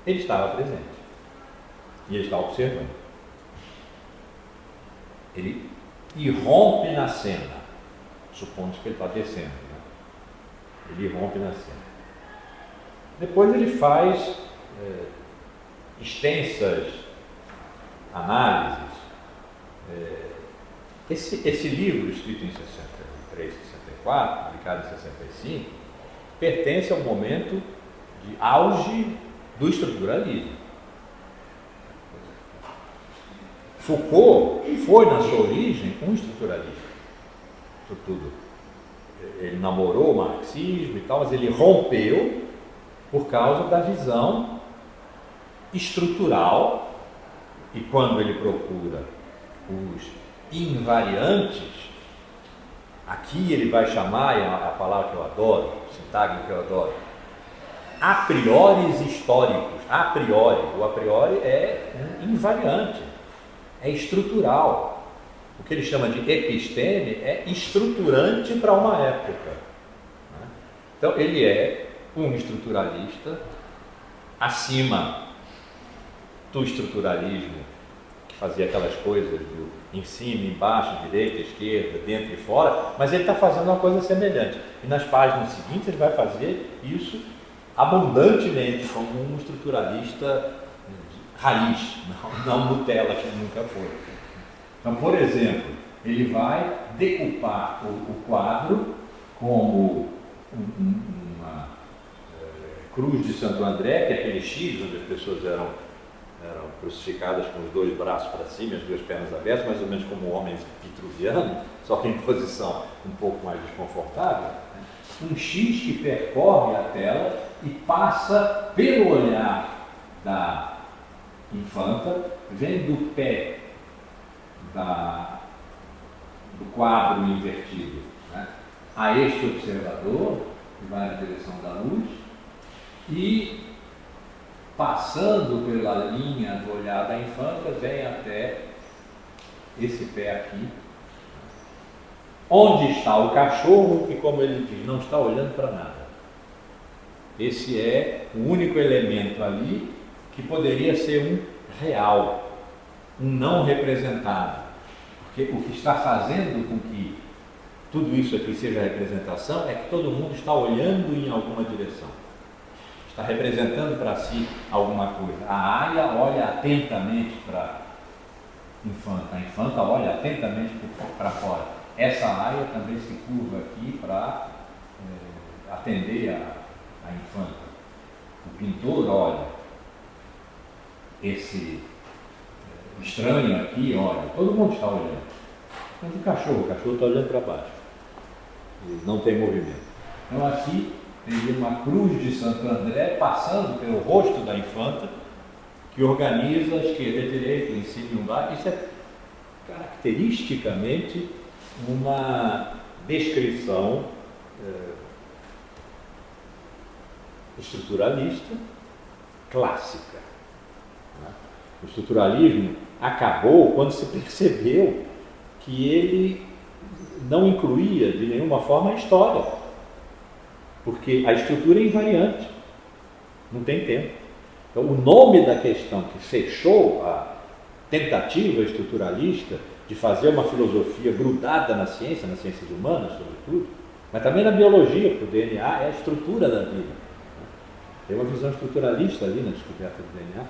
Speaker 1: ele estava presente. E ele está observando. Ele irrompe na cena, supondo que ele está descendo. Né? Ele irrompe na cena. Depois ele faz extensas análises. Esse livro, escrito em 63, 64, publicado em 65, pertence ao momento de auge do estruturalismo. Foucault foi, na sua origem, um estruturalista. Isso tudo. Ele namorou o marxismo e tal, mas ele rompeu por causa da visão estrutural, e quando ele procura os invariantes, aqui ele vai chamar, é a palavra que eu adoro, sintagma que eu adoro, a priori históricos. A priori, o a priori é um invariante, é estrutural. O que ele chama de episteme é estruturante para uma época. Então ele é um estruturalista acima do estruturalismo, que fazia aquelas coisas do em cima, embaixo, direita, esquerda, dentro e fora, mas ele está fazendo uma coisa semelhante. E nas páginas seguintes ele vai fazer isso abundantemente, como um estruturalista raiz, não Nutella, que nunca foi. Então, por exemplo, ele vai decupar o quadro como uma cruz de Santo André, que é aquele X onde as pessoas eram crucificadas com os dois braços para cima e as duas pernas abertas, mais ou menos como o homem vitruviano, só que em posição um pouco mais desconfortável. Um X que percorre a tela e passa pelo olhar da infanta, vem do pé do quadro invertido, né, a este observador, que vai na direção da luz, e passando pela linha do olhar da infanta, vem até esse pé aqui, onde está o cachorro, que, como ele diz, não está olhando para nada. Esse é o único elemento ali que poderia ser um real, um não representado. Porque o que está fazendo com que tudo isso aqui seja representação é que todo mundo está olhando em alguma direção. Está representando para si alguma coisa. A aia olha atentamente para a infanta olha atentamente para fora. Essa aia também se curva aqui para atender a infanta. O pintor olha, esse estranho aqui olha, todo mundo está olhando. Mas o cachorro está olhando para baixo, ele não tem movimento. Então aqui tem uma cruz de Santo André passando pelo rosto da infanta, que organiza a esquerda e a direita, em cima e embaixo. Isso é caracteristicamente uma descrição estruturalista clássica. O estruturalismo acabou quando se percebeu que ele não incluía de nenhuma forma a história, porque a estrutura é invariante, não tem tempo. Então, o nome da questão que fechou a tentativa estruturalista de fazer uma filosofia grudada na ciência, nas ciências humanas, sobretudo, mas também na biologia, porque o DNA é a estrutura da vida. Tem uma visão estruturalista ali na descoberta do DNA,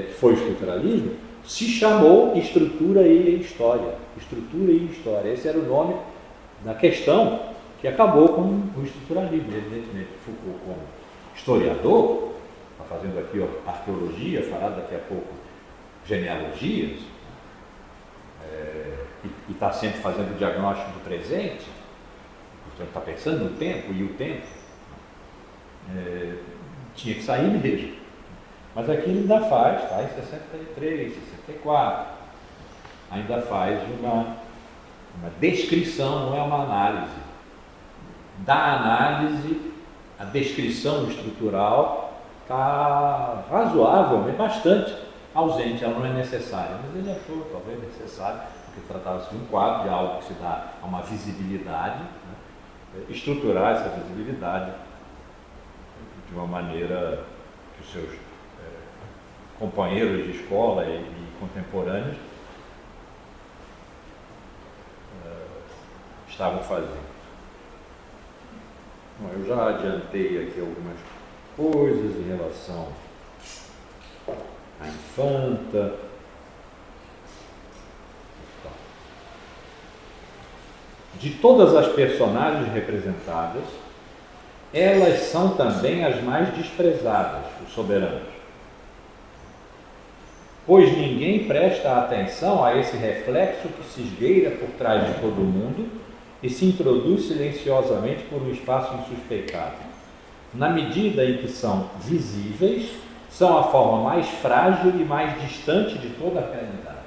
Speaker 1: que foi estruturalismo, se chamou estrutura e história. Estrutura e história. Esse era o nome da questão que acabou com o estruturalismo. Evidentemente, Foucault, como historiador, está fazendo aqui arqueologia, fará daqui a pouco genealogias, e está sempre fazendo o diagnóstico do presente, portanto está pensando no tempo, e o tempo tinha que sair mesmo. Mas aqui ele ainda faz, está em 63, 64, ainda faz uma descrição, não é uma análise. Da análise, a descrição estrutural está razoável, é bastante ausente, ela não é necessária, mas ele achou talvez necessário, porque tratava-se de um quadro, de algo que se dá a uma visibilidade, né? Estruturar essa visibilidade de uma maneira que os seus companheiros de escola e contemporâneos estavam fazendo. Bom, eu já adiantei aqui algumas coisas em relação à infanta. De todas as personagens representadas, elas são também as mais desprezadas, os soberanos. Pois ninguém presta atenção a esse reflexo que se esgueira por trás de todo mundo e se introduz silenciosamente por um espaço insuspeitado. Na medida em que são visíveis, são a forma mais frágil e mais distante de toda a realidade.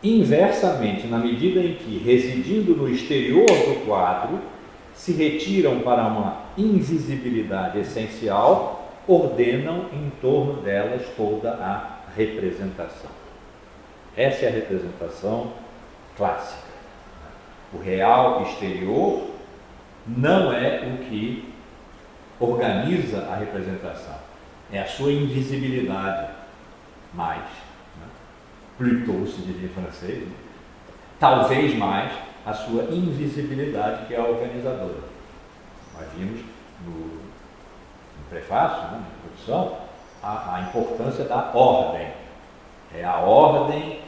Speaker 1: Inversamente, na medida em que, residindo no exterior do quadro, se retiram para uma invisibilidade essencial, ordenam em torno delas toda a representação. Essa é a representação clássica. O real exterior não é o que organiza a representação, é a sua invisibilidade mais, plutôt se diria em francês, talvez mais a sua invisibilidade, que é a organizadora. Nós vimos no prefácio, na introdução, a importância da ordem. É a ordem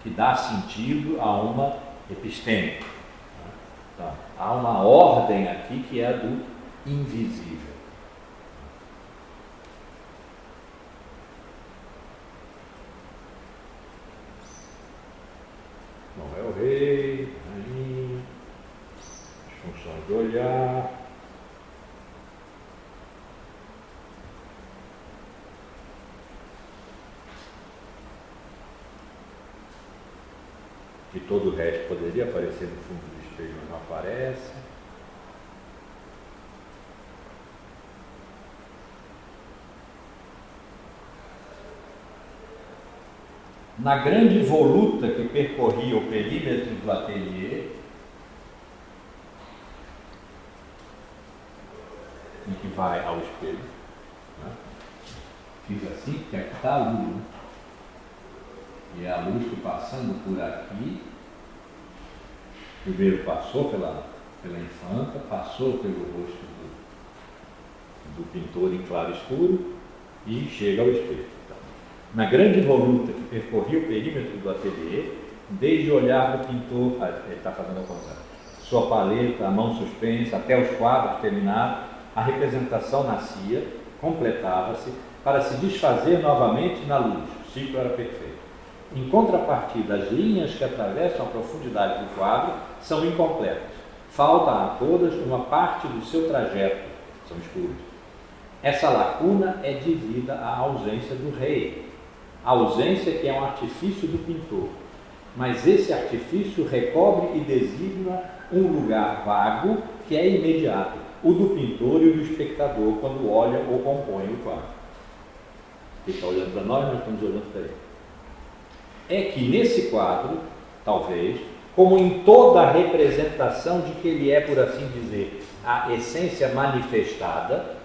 Speaker 1: que dá sentido a uma episteme. Então, há uma ordem aqui que é a do invisível. Bom, é o rei, a rainha, as funções do olhar. Que todo o resto poderia aparecer no fundo do espelho, mas não aparece. Na grande voluta que percorria o perímetro do ateliê, e que vai ao espelho, né? Fiz assim, porque aqui está a luz, né? E a luz que passando por aqui, primeiro passou pela infanta, passou pelo rosto do pintor em claro escuro e chega ao espelho. Então, na grande voluta que percorria o perímetro do ateliê, desde o olhar do pintor, ele está fazendo ao contrário, sua paleta, a mão suspensa, até os quadros terminados, a representação nascia, completava-se, para se desfazer novamente na luz. O ciclo era perfeito. Em contrapartida, as linhas que atravessam a profundidade do quadro são incompletas. Falta a todas uma parte do seu trajeto, são escuras. Essa lacuna é devida à ausência do rei, a ausência que é um artifício do pintor. Mas esse artifício recobre e designa um lugar vago que é imediato, o do pintor e o do espectador quando olha ou compõe o quadro. Ele está olhando para nós estamos olhando para ele. É que nesse quadro, talvez, como em toda a representação de que ele é, por assim dizer, a essência manifestada,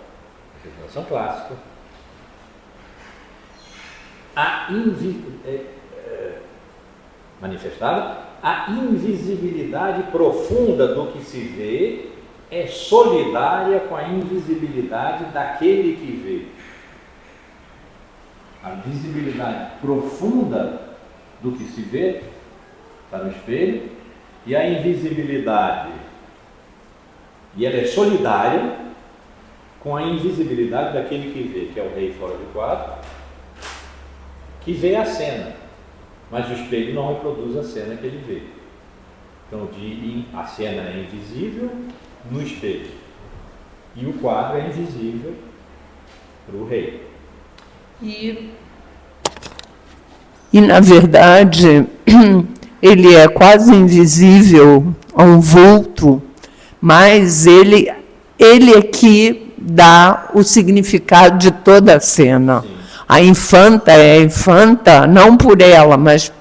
Speaker 1: representação clássica, manifestada, a invisibilidade profunda do que se vê é solidária com a invisibilidade daquele que vê. A visibilidade profunda do que se vê está no espelho, e a invisibilidade, e ela é solidária com a invisibilidade daquele que vê, que é o rei fora do quadro, que vê a cena, mas o espelho não reproduz a cena que ele vê. Então a cena é invisível no espelho, e o quadro é invisível para o rei.
Speaker 2: E, na verdade, ele é quase invisível ao vulto, mas ele é que dá o significado de toda a cena. Sim. A infanta é a infanta, não por ela, mas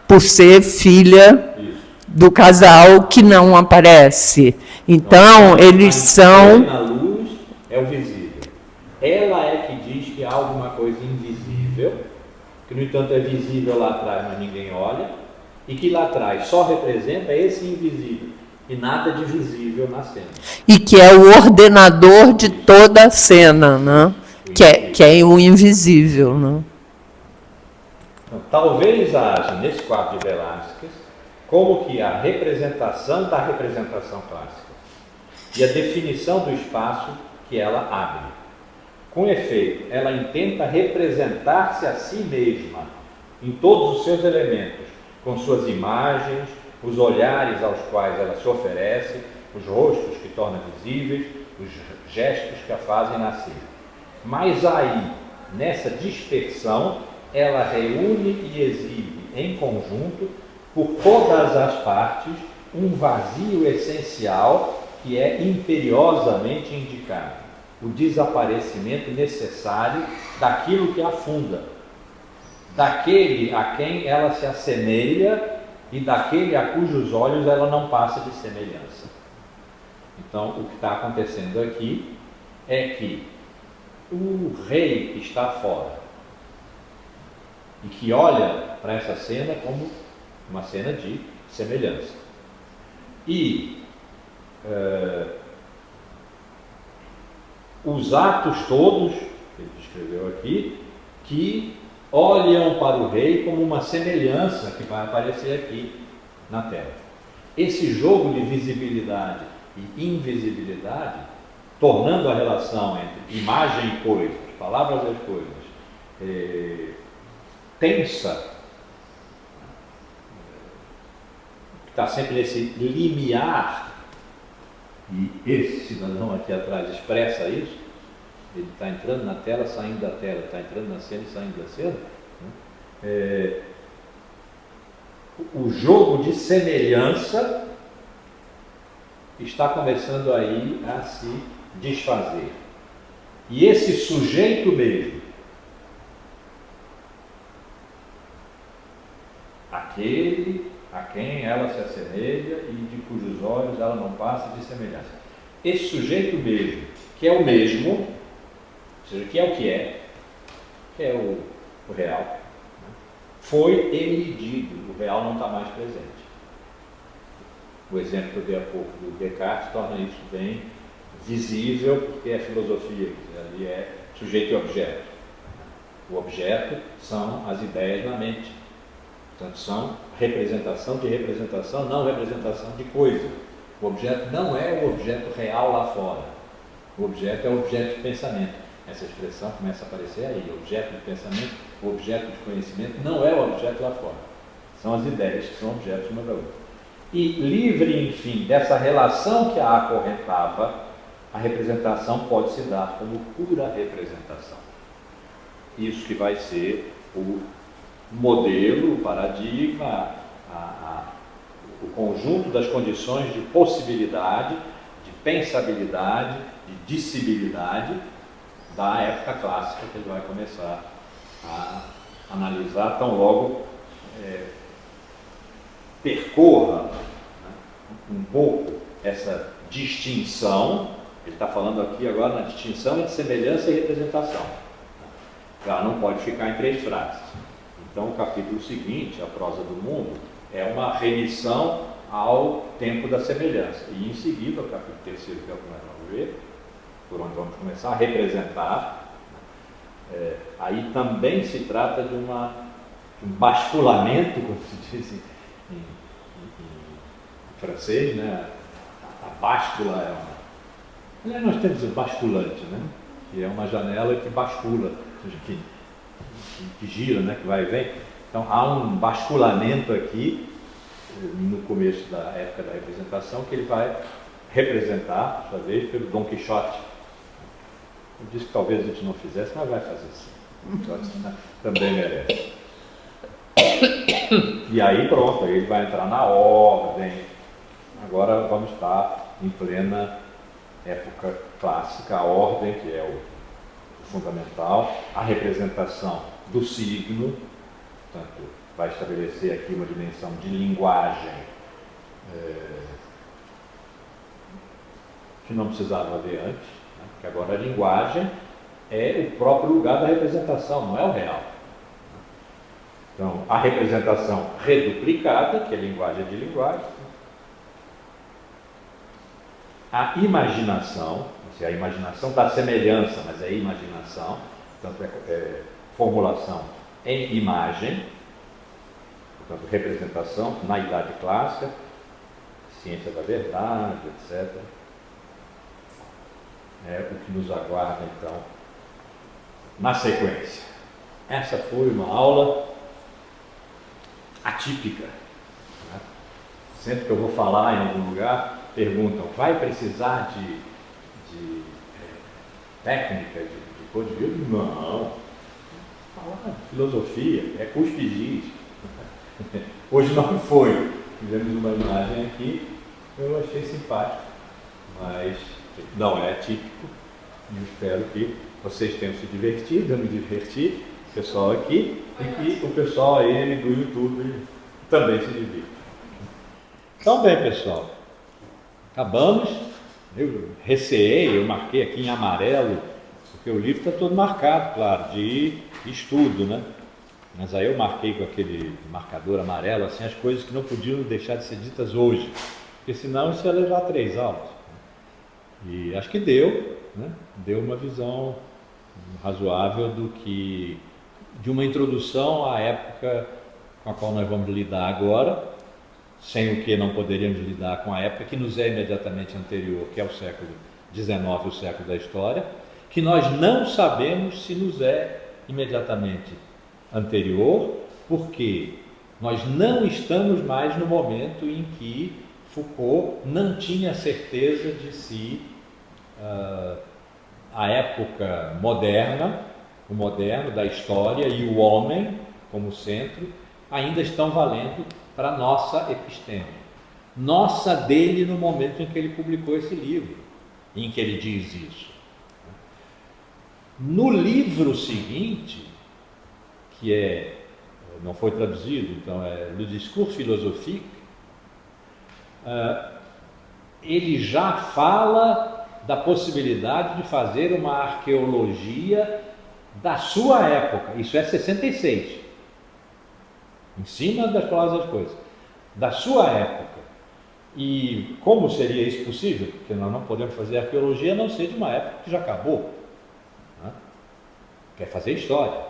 Speaker 2: por ser filha do casal que não aparece. Então, eles são...
Speaker 1: Na luz é o visível. Ela é que diz que há alguma coisa invisível, que no entanto é visível lá atrás, mas ninguém olha, e que lá atrás só representa esse invisível, e nada de visível na cena.
Speaker 2: E que é o ordenador de toda a cena, né? Que é o invisível. Né?
Speaker 1: Então, talvez haja nesse quadro de Velázquez como que a representação da representação clássica e a definição do espaço que ela abre. Com efeito, ela intenta representar-se a si mesma em todos os seus elementos, com suas imagens, os olhares aos quais ela se oferece, os rostos que torna visíveis, os gestos que a fazem nascer. Mas aí, nessa dispersão, ela reúne e exibe em conjunto, por todas as partes, um vazio essencial que é imperiosamente indicado. O desaparecimento necessário daquilo que a funda, daquele a quem ela se assemelha e daquele a cujos olhos ela não passa de semelhança. Então, o que está acontecendo aqui é que o rei que está fora e que olha para essa cena como uma cena de semelhança. E os atos todos, que ele descreveu aqui, que olham para o rei como uma semelhança que vai aparecer aqui na tela. Esse jogo de visibilidade e invisibilidade, tornando a relação entre imagem e coisas, palavras e coisas, tensa, está sempre nesse limiar. E esse cidadão aqui atrás expressa isso. Ele está entrando na tela, saindo da tela, está entrando na cena e saindo da cena. O jogo de semelhança está começando aí a se desfazer. E esse sujeito mesmo, aquele a quem ela se assemelha e de cujos olhos ela não passa de semelhança. Esse sujeito mesmo, que é o mesmo, ou seja, que é o real, né? Foi emitido, o real não está mais presente. O exemplo que eu dei há pouco do Descartes torna isso bem visível, porque é filosofia, ali é sujeito e objeto. O objeto são as ideias na mente. Portanto, são representação de representação, não representação de coisa. O objeto não é o objeto real lá fora. O objeto é o objeto de pensamento. Essa expressão começa a aparecer aí. Objeto de pensamento, o objeto de conhecimento não é o objeto lá fora. São as ideias que são objetos uma da outra. E livre, enfim, dessa relação que a acorrentava, a representação pode se dar como pura representação. Isso que vai ser o modelo, o paradigma, o conjunto das condições de possibilidade, de pensabilidade, de dissibilidade da época clássica que ele vai começar a analisar tão logo percorra, né, um pouco essa distinção. Ele está falando aqui agora na distinção entre semelhança e representação. Ela não pode ficar em 3 frases. Então, o capítulo seguinte, a prosa do mundo, é uma remissão ao tempo da semelhança. E em seguida, o capítulo 3, que é o que nós vamos ver, por onde vamos começar a representar, aí também se trata de um basculamento, como se diz em francês, né? A báscula é uma... Nós temos o basculante, né? Que é uma janela que bascula, ou seja, que gira, né? Que vai e vem. Então há um basculamento aqui, no começo da época da representação, que ele vai representar, por sua vez, pelo Dom Quixote. Eu disse que talvez a gente não fizesse, mas vai fazer sim. Também merece. E aí pronto, aí ele vai entrar na ordem. Agora vamos estar em plena época clássica, a ordem, que é o fundamental, a representação do signo, portanto, vai estabelecer aqui uma dimensão de linguagem que não precisava haver antes, né? Porque agora a linguagem é o próprio lugar da representação, não é o real. Então, a representação reduplicada, que é linguagem de linguagem, a imaginação, a imaginação da semelhança, mas é imaginação, portanto é formulação em imagem, portanto representação na idade clássica, ciência da verdade, etc. É o que nos aguarda então na sequência. Essa foi uma aula atípica, né? Sempre que eu vou falar em algum lugar, perguntam, vai precisar de técnica, de código? Não. Falar de filosofia, é cuspidis. Hoje não foi. Fizemos uma imagem aqui, eu achei simpático, mas não é típico. E espero que vocês tenham se divertido, eu me diverti, o pessoal aqui, e que o pessoal aí do YouTube também se divirta. Então, bem, pessoal, acabamos. Eu receei, eu marquei aqui em amarelo, porque o livro está todo marcado, claro, de estudo, né? Mas aí eu marquei com aquele marcador amarelo, assim, as coisas que não podiam deixar de ser ditas hoje, porque senão isso ia levar 3 aulas. E acho que deu, né? Deu uma visão razoável de uma introdução à época com a qual nós vamos lidar agora, sem o que não poderíamos lidar com a época que nos é imediatamente anterior, que é o século XIX, o século da história, que nós não sabemos se nos é imediatamente anterior, porque nós não estamos mais no momento em que Foucault não tinha certeza de se a época moderna, o moderno da história e o homem como centro ainda estão valendo para a nossa episteme. Nossa dele no momento em que ele publicou esse livro, em que ele diz isso. No livro seguinte, que é não foi traduzido, então é Le Discours Philosophique, ele já fala da possibilidade de fazer uma arqueologia da sua época. Isso é 66, em cima das palavras das coisas, da sua época. E como seria isso possível? Porque nós não podemos fazer arqueologia a não ser de uma época que já acabou, né? Quer fazer história.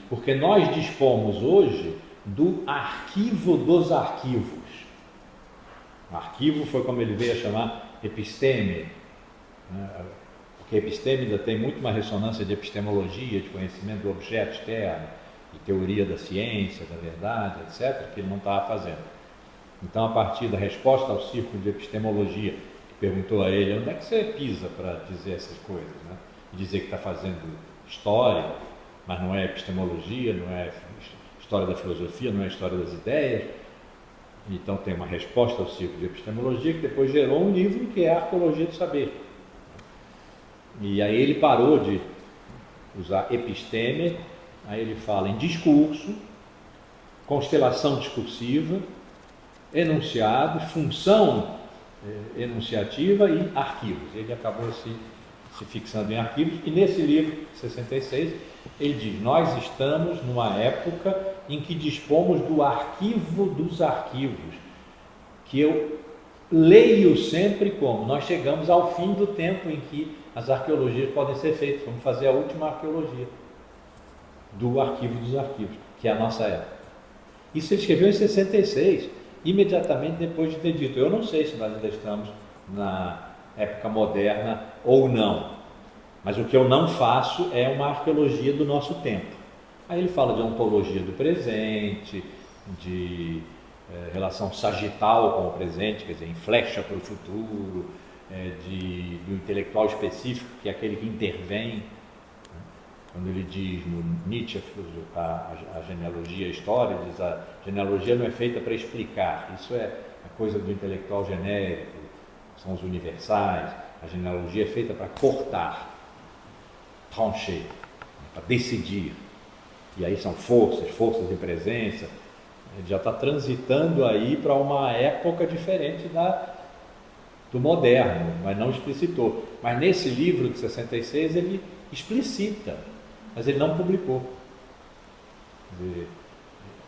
Speaker 1: Porque nós dispomos hoje do arquivo dos arquivos. O arquivo foi como ele veio a chamar episteme, né? Porque episteme ainda tem muito uma ressonância de epistemologia, de conhecimento do objeto externo, de teoria da ciência, da verdade, etc., que ele não estava fazendo. Então, a partir da resposta ao círculo de epistemologia, que perguntou a ele, onde é que você pisa para dizer essas coisas, né? E dizer que está fazendo história, mas não é epistemologia, não é história da filosofia, não é história das ideias. Então tem uma resposta ao ciclo de epistemologia que depois gerou um livro que é a Arqueologia do Saber. E aí ele parou de usar episteme, aí ele fala em discurso, constelação discursiva, enunciados, função enunciativa e arquivos. Ele acabou se fixando em arquivos, e nesse livro, 66, ele diz, nós estamos numa época em que dispomos do arquivo dos arquivos, que eu leio sempre como, nós chegamos ao fim do tempo em que as arqueologias podem ser feitas, vamos fazer a última arqueologia do arquivo dos arquivos, que é a nossa época. Isso ele escreveu em 66, imediatamente depois de ter dito, eu não sei se nós ainda estamos na época moderna ou não, mas o que eu não faço é uma arqueologia do nosso tempo. Aí ele fala de ontologia do presente, de relação sagital com o presente, quer dizer, em flecha para o futuro, do intelectual específico, que é aquele que intervém. Quando ele diz no Nietzsche, a genealogia, a história, ele diz a genealogia não é feita para explicar, isso é a coisa do intelectual genérico, são os universais, a genealogia é feita para cortar, trancher, para decidir, e aí são forças de presença. Ele já está transitando aí para uma época diferente do moderno, mas não explicitou. Mas nesse livro de 66 ele explicita, mas ele não publicou.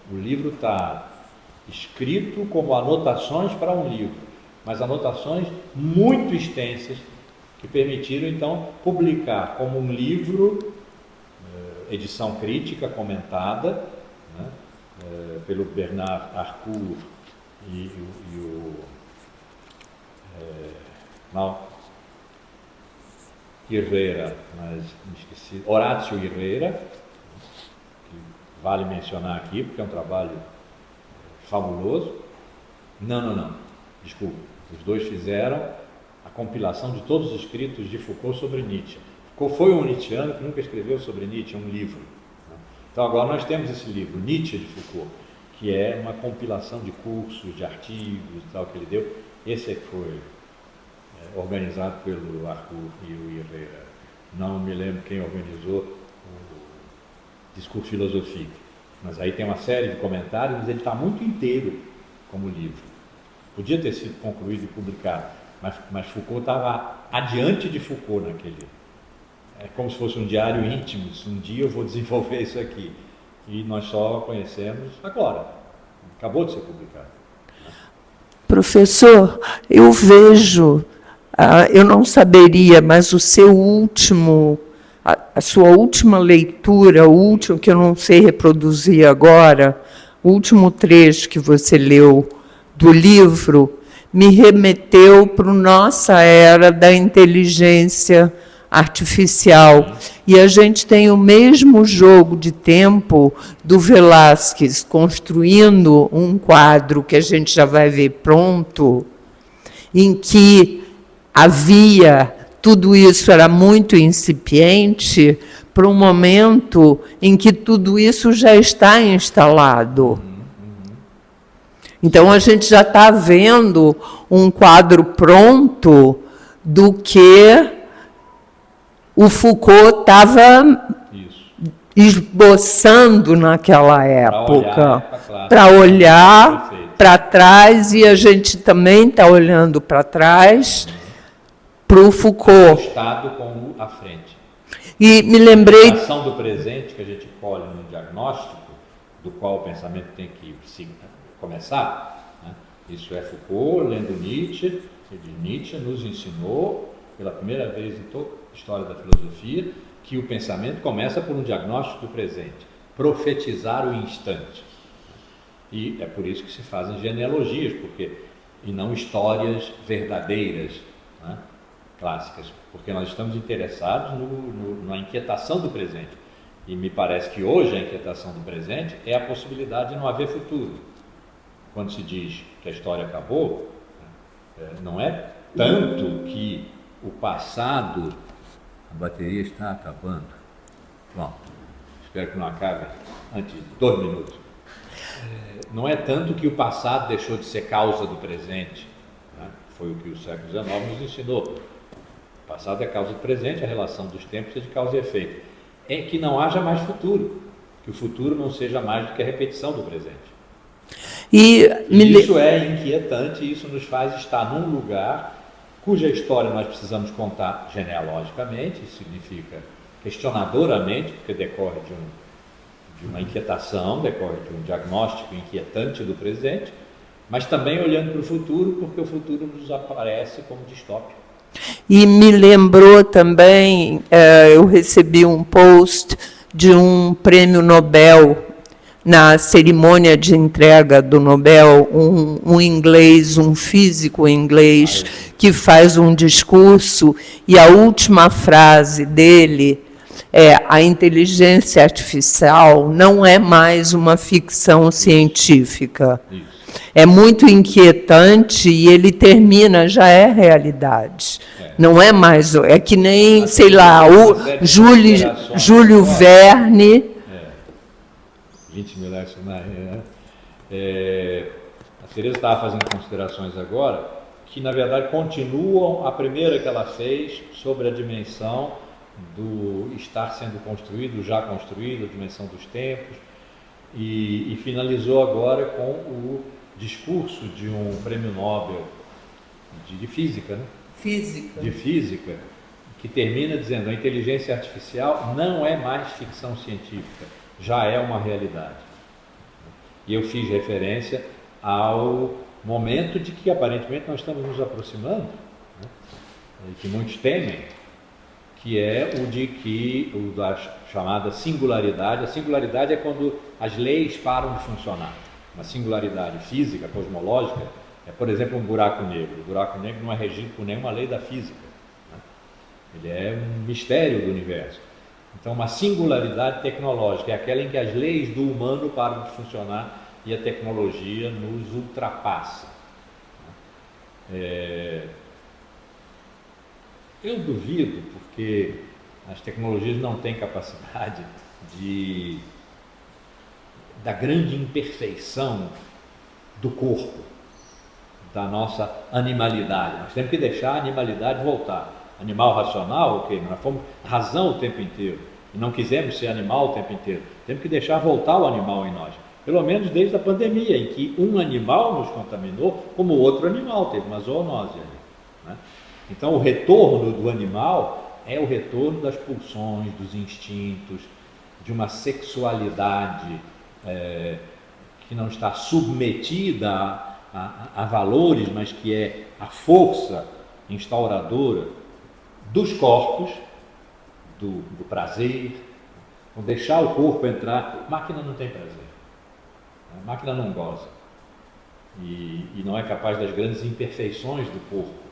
Speaker 1: O livro está escrito como anotações para um livro, mas anotações muito extensas que permitiram então publicar como um livro, edição crítica comentada, né, pelo Bernard Harcourt e o Herrera, mas me esqueci, Horácio Herrera, que vale mencionar aqui porque é um trabalho fabuloso. Não, desculpa, os dois fizeram a compilação de todos os escritos de Foucault sobre Nietzsche. Foucault foi um nietzschiano que nunca escreveu sobre Nietzsche um livro. Então agora nós temos esse livro, Nietzsche de Foucault, que é uma compilação de cursos, de artigos e tal que ele deu. Esse é que foi organizado pelo Harcourt e o Herrera. Não me lembro quem organizou o Discours Philosophique, mas aí tem uma série de comentários, mas ele está muito inteiro como livro. Podia ter sido concluído e publicado, mas Foucault estava adiante de Foucault naquele. É como se fosse um diário íntimo, um dia eu vou desenvolver isso aqui. E nós só conhecemos agora. Acabou de ser publicado.
Speaker 2: Professor, eu vejo, eu não saberia, mas o seu último, a sua última leitura, o último que eu não sei reproduzir agora, o último trecho que você leu do livro, me remeteu para a nossa era da inteligência artificial. E a gente tem o mesmo jogo de tempo do Velázquez construindo um quadro que a gente já vai ver pronto, em que havia, tudo isso era muito incipiente, para um momento em que tudo isso já está instalado. Então, a gente já está vendo um quadro pronto do que o Foucault estava esboçando naquela época, para
Speaker 1: Perfeito.
Speaker 2: olhar para trás, e a gente também está olhando para trás para o Foucault.
Speaker 1: Estado com à frente.
Speaker 2: E me
Speaker 1: A
Speaker 2: lembrei,
Speaker 1: ação do presente que a gente colhe no diagnóstico, do qual o pensamento tem que começar, né? Isso é Foucault, lendo Nietzsche, Nietzsche nos ensinou, pela primeira vez em toda a história da filosofia, que o pensamento começa por um diagnóstico do presente, profetizar o instante. E é por isso que se fazem genealogias, e não histórias verdadeiras, né? Clássicas, porque nós estamos interessados na inquietação do presente. E me parece que hoje a inquietação do presente é a possibilidade de não haver futuro. Quando se diz que a história acabou, não é tanto que o passado... A bateria está acabando. Bom, espero que não acabe antes de 2 minutos. Não é tanto que o passado deixou de ser causa do presente, né? Foi o que o século XIX nos ensinou. O passado é causa do presente, a relação dos tempos é de causa e efeito. É que não haja mais futuro, que o futuro não seja mais do que a repetição do presente. E isso é inquietante, e isso nos faz estar num lugar cuja história nós precisamos contar genealogicamente, isso significa questionadoramente, porque decorre de uma inquietação, decorre de um diagnóstico inquietante do presente, mas também olhando para o futuro, porque o futuro nos aparece como distópico.
Speaker 2: E me lembrou também, eu recebi um post de um prêmio Nobel, na cerimônia de entrega do Nobel, um inglês, um físico inglês, que faz um discurso, e a última frase dele é: a inteligência artificial não é mais uma ficção científica. É muito inquietante, e ele termina, já é realidade. Não é mais, é que nem, sei lá, o Júlio Verne.
Speaker 1: 20 mil personagens, né? A Teresa estava fazendo considerações agora que, na verdade, continuam a primeira que ela fez sobre a dimensão do estar sendo construído, já construído, a dimensão dos tempos, e finalizou agora com o discurso de um prêmio Nobel de física, né? De física, que termina dizendo: a inteligência artificial não é mais ficção científica, já é uma realidade. E eu fiz referência ao momento de que aparentemente nós estamos nos aproximando, né? E que muitos temem, que é o da chamada singularidade. A singularidade é quando as leis param de funcionar. Uma singularidade física, cosmológica, é, por exemplo, um buraco negro. O buraco negro não é regido por nenhuma lei da física, né? Ele é um mistério do universo. Então, uma singularidade tecnológica é aquela em que as leis do humano param de funcionar e a tecnologia nos ultrapassa. Eu duvido, porque as tecnologias não têm capacidade da grande imperfeição do corpo, da nossa animalidade. Nós temos que deixar a animalidade voltar. Animal racional, ok, nós fomos razão o tempo inteiro e não quisemos ser animal o tempo inteiro. Temos que deixar voltar o animal em nós, pelo menos desde a pandemia, em que um animal nos contaminou, como outro animal, teve uma zoonose ali, né? Então, o retorno do animal é o retorno das pulsões, dos instintos, de uma sexualidade que não está submetida a valores, mas que é a força instauradora dos corpos, do prazer. Então, deixar o corpo entrar. A máquina não tem prazer, a máquina não goza, e não é capaz das grandes imperfeições do corpo.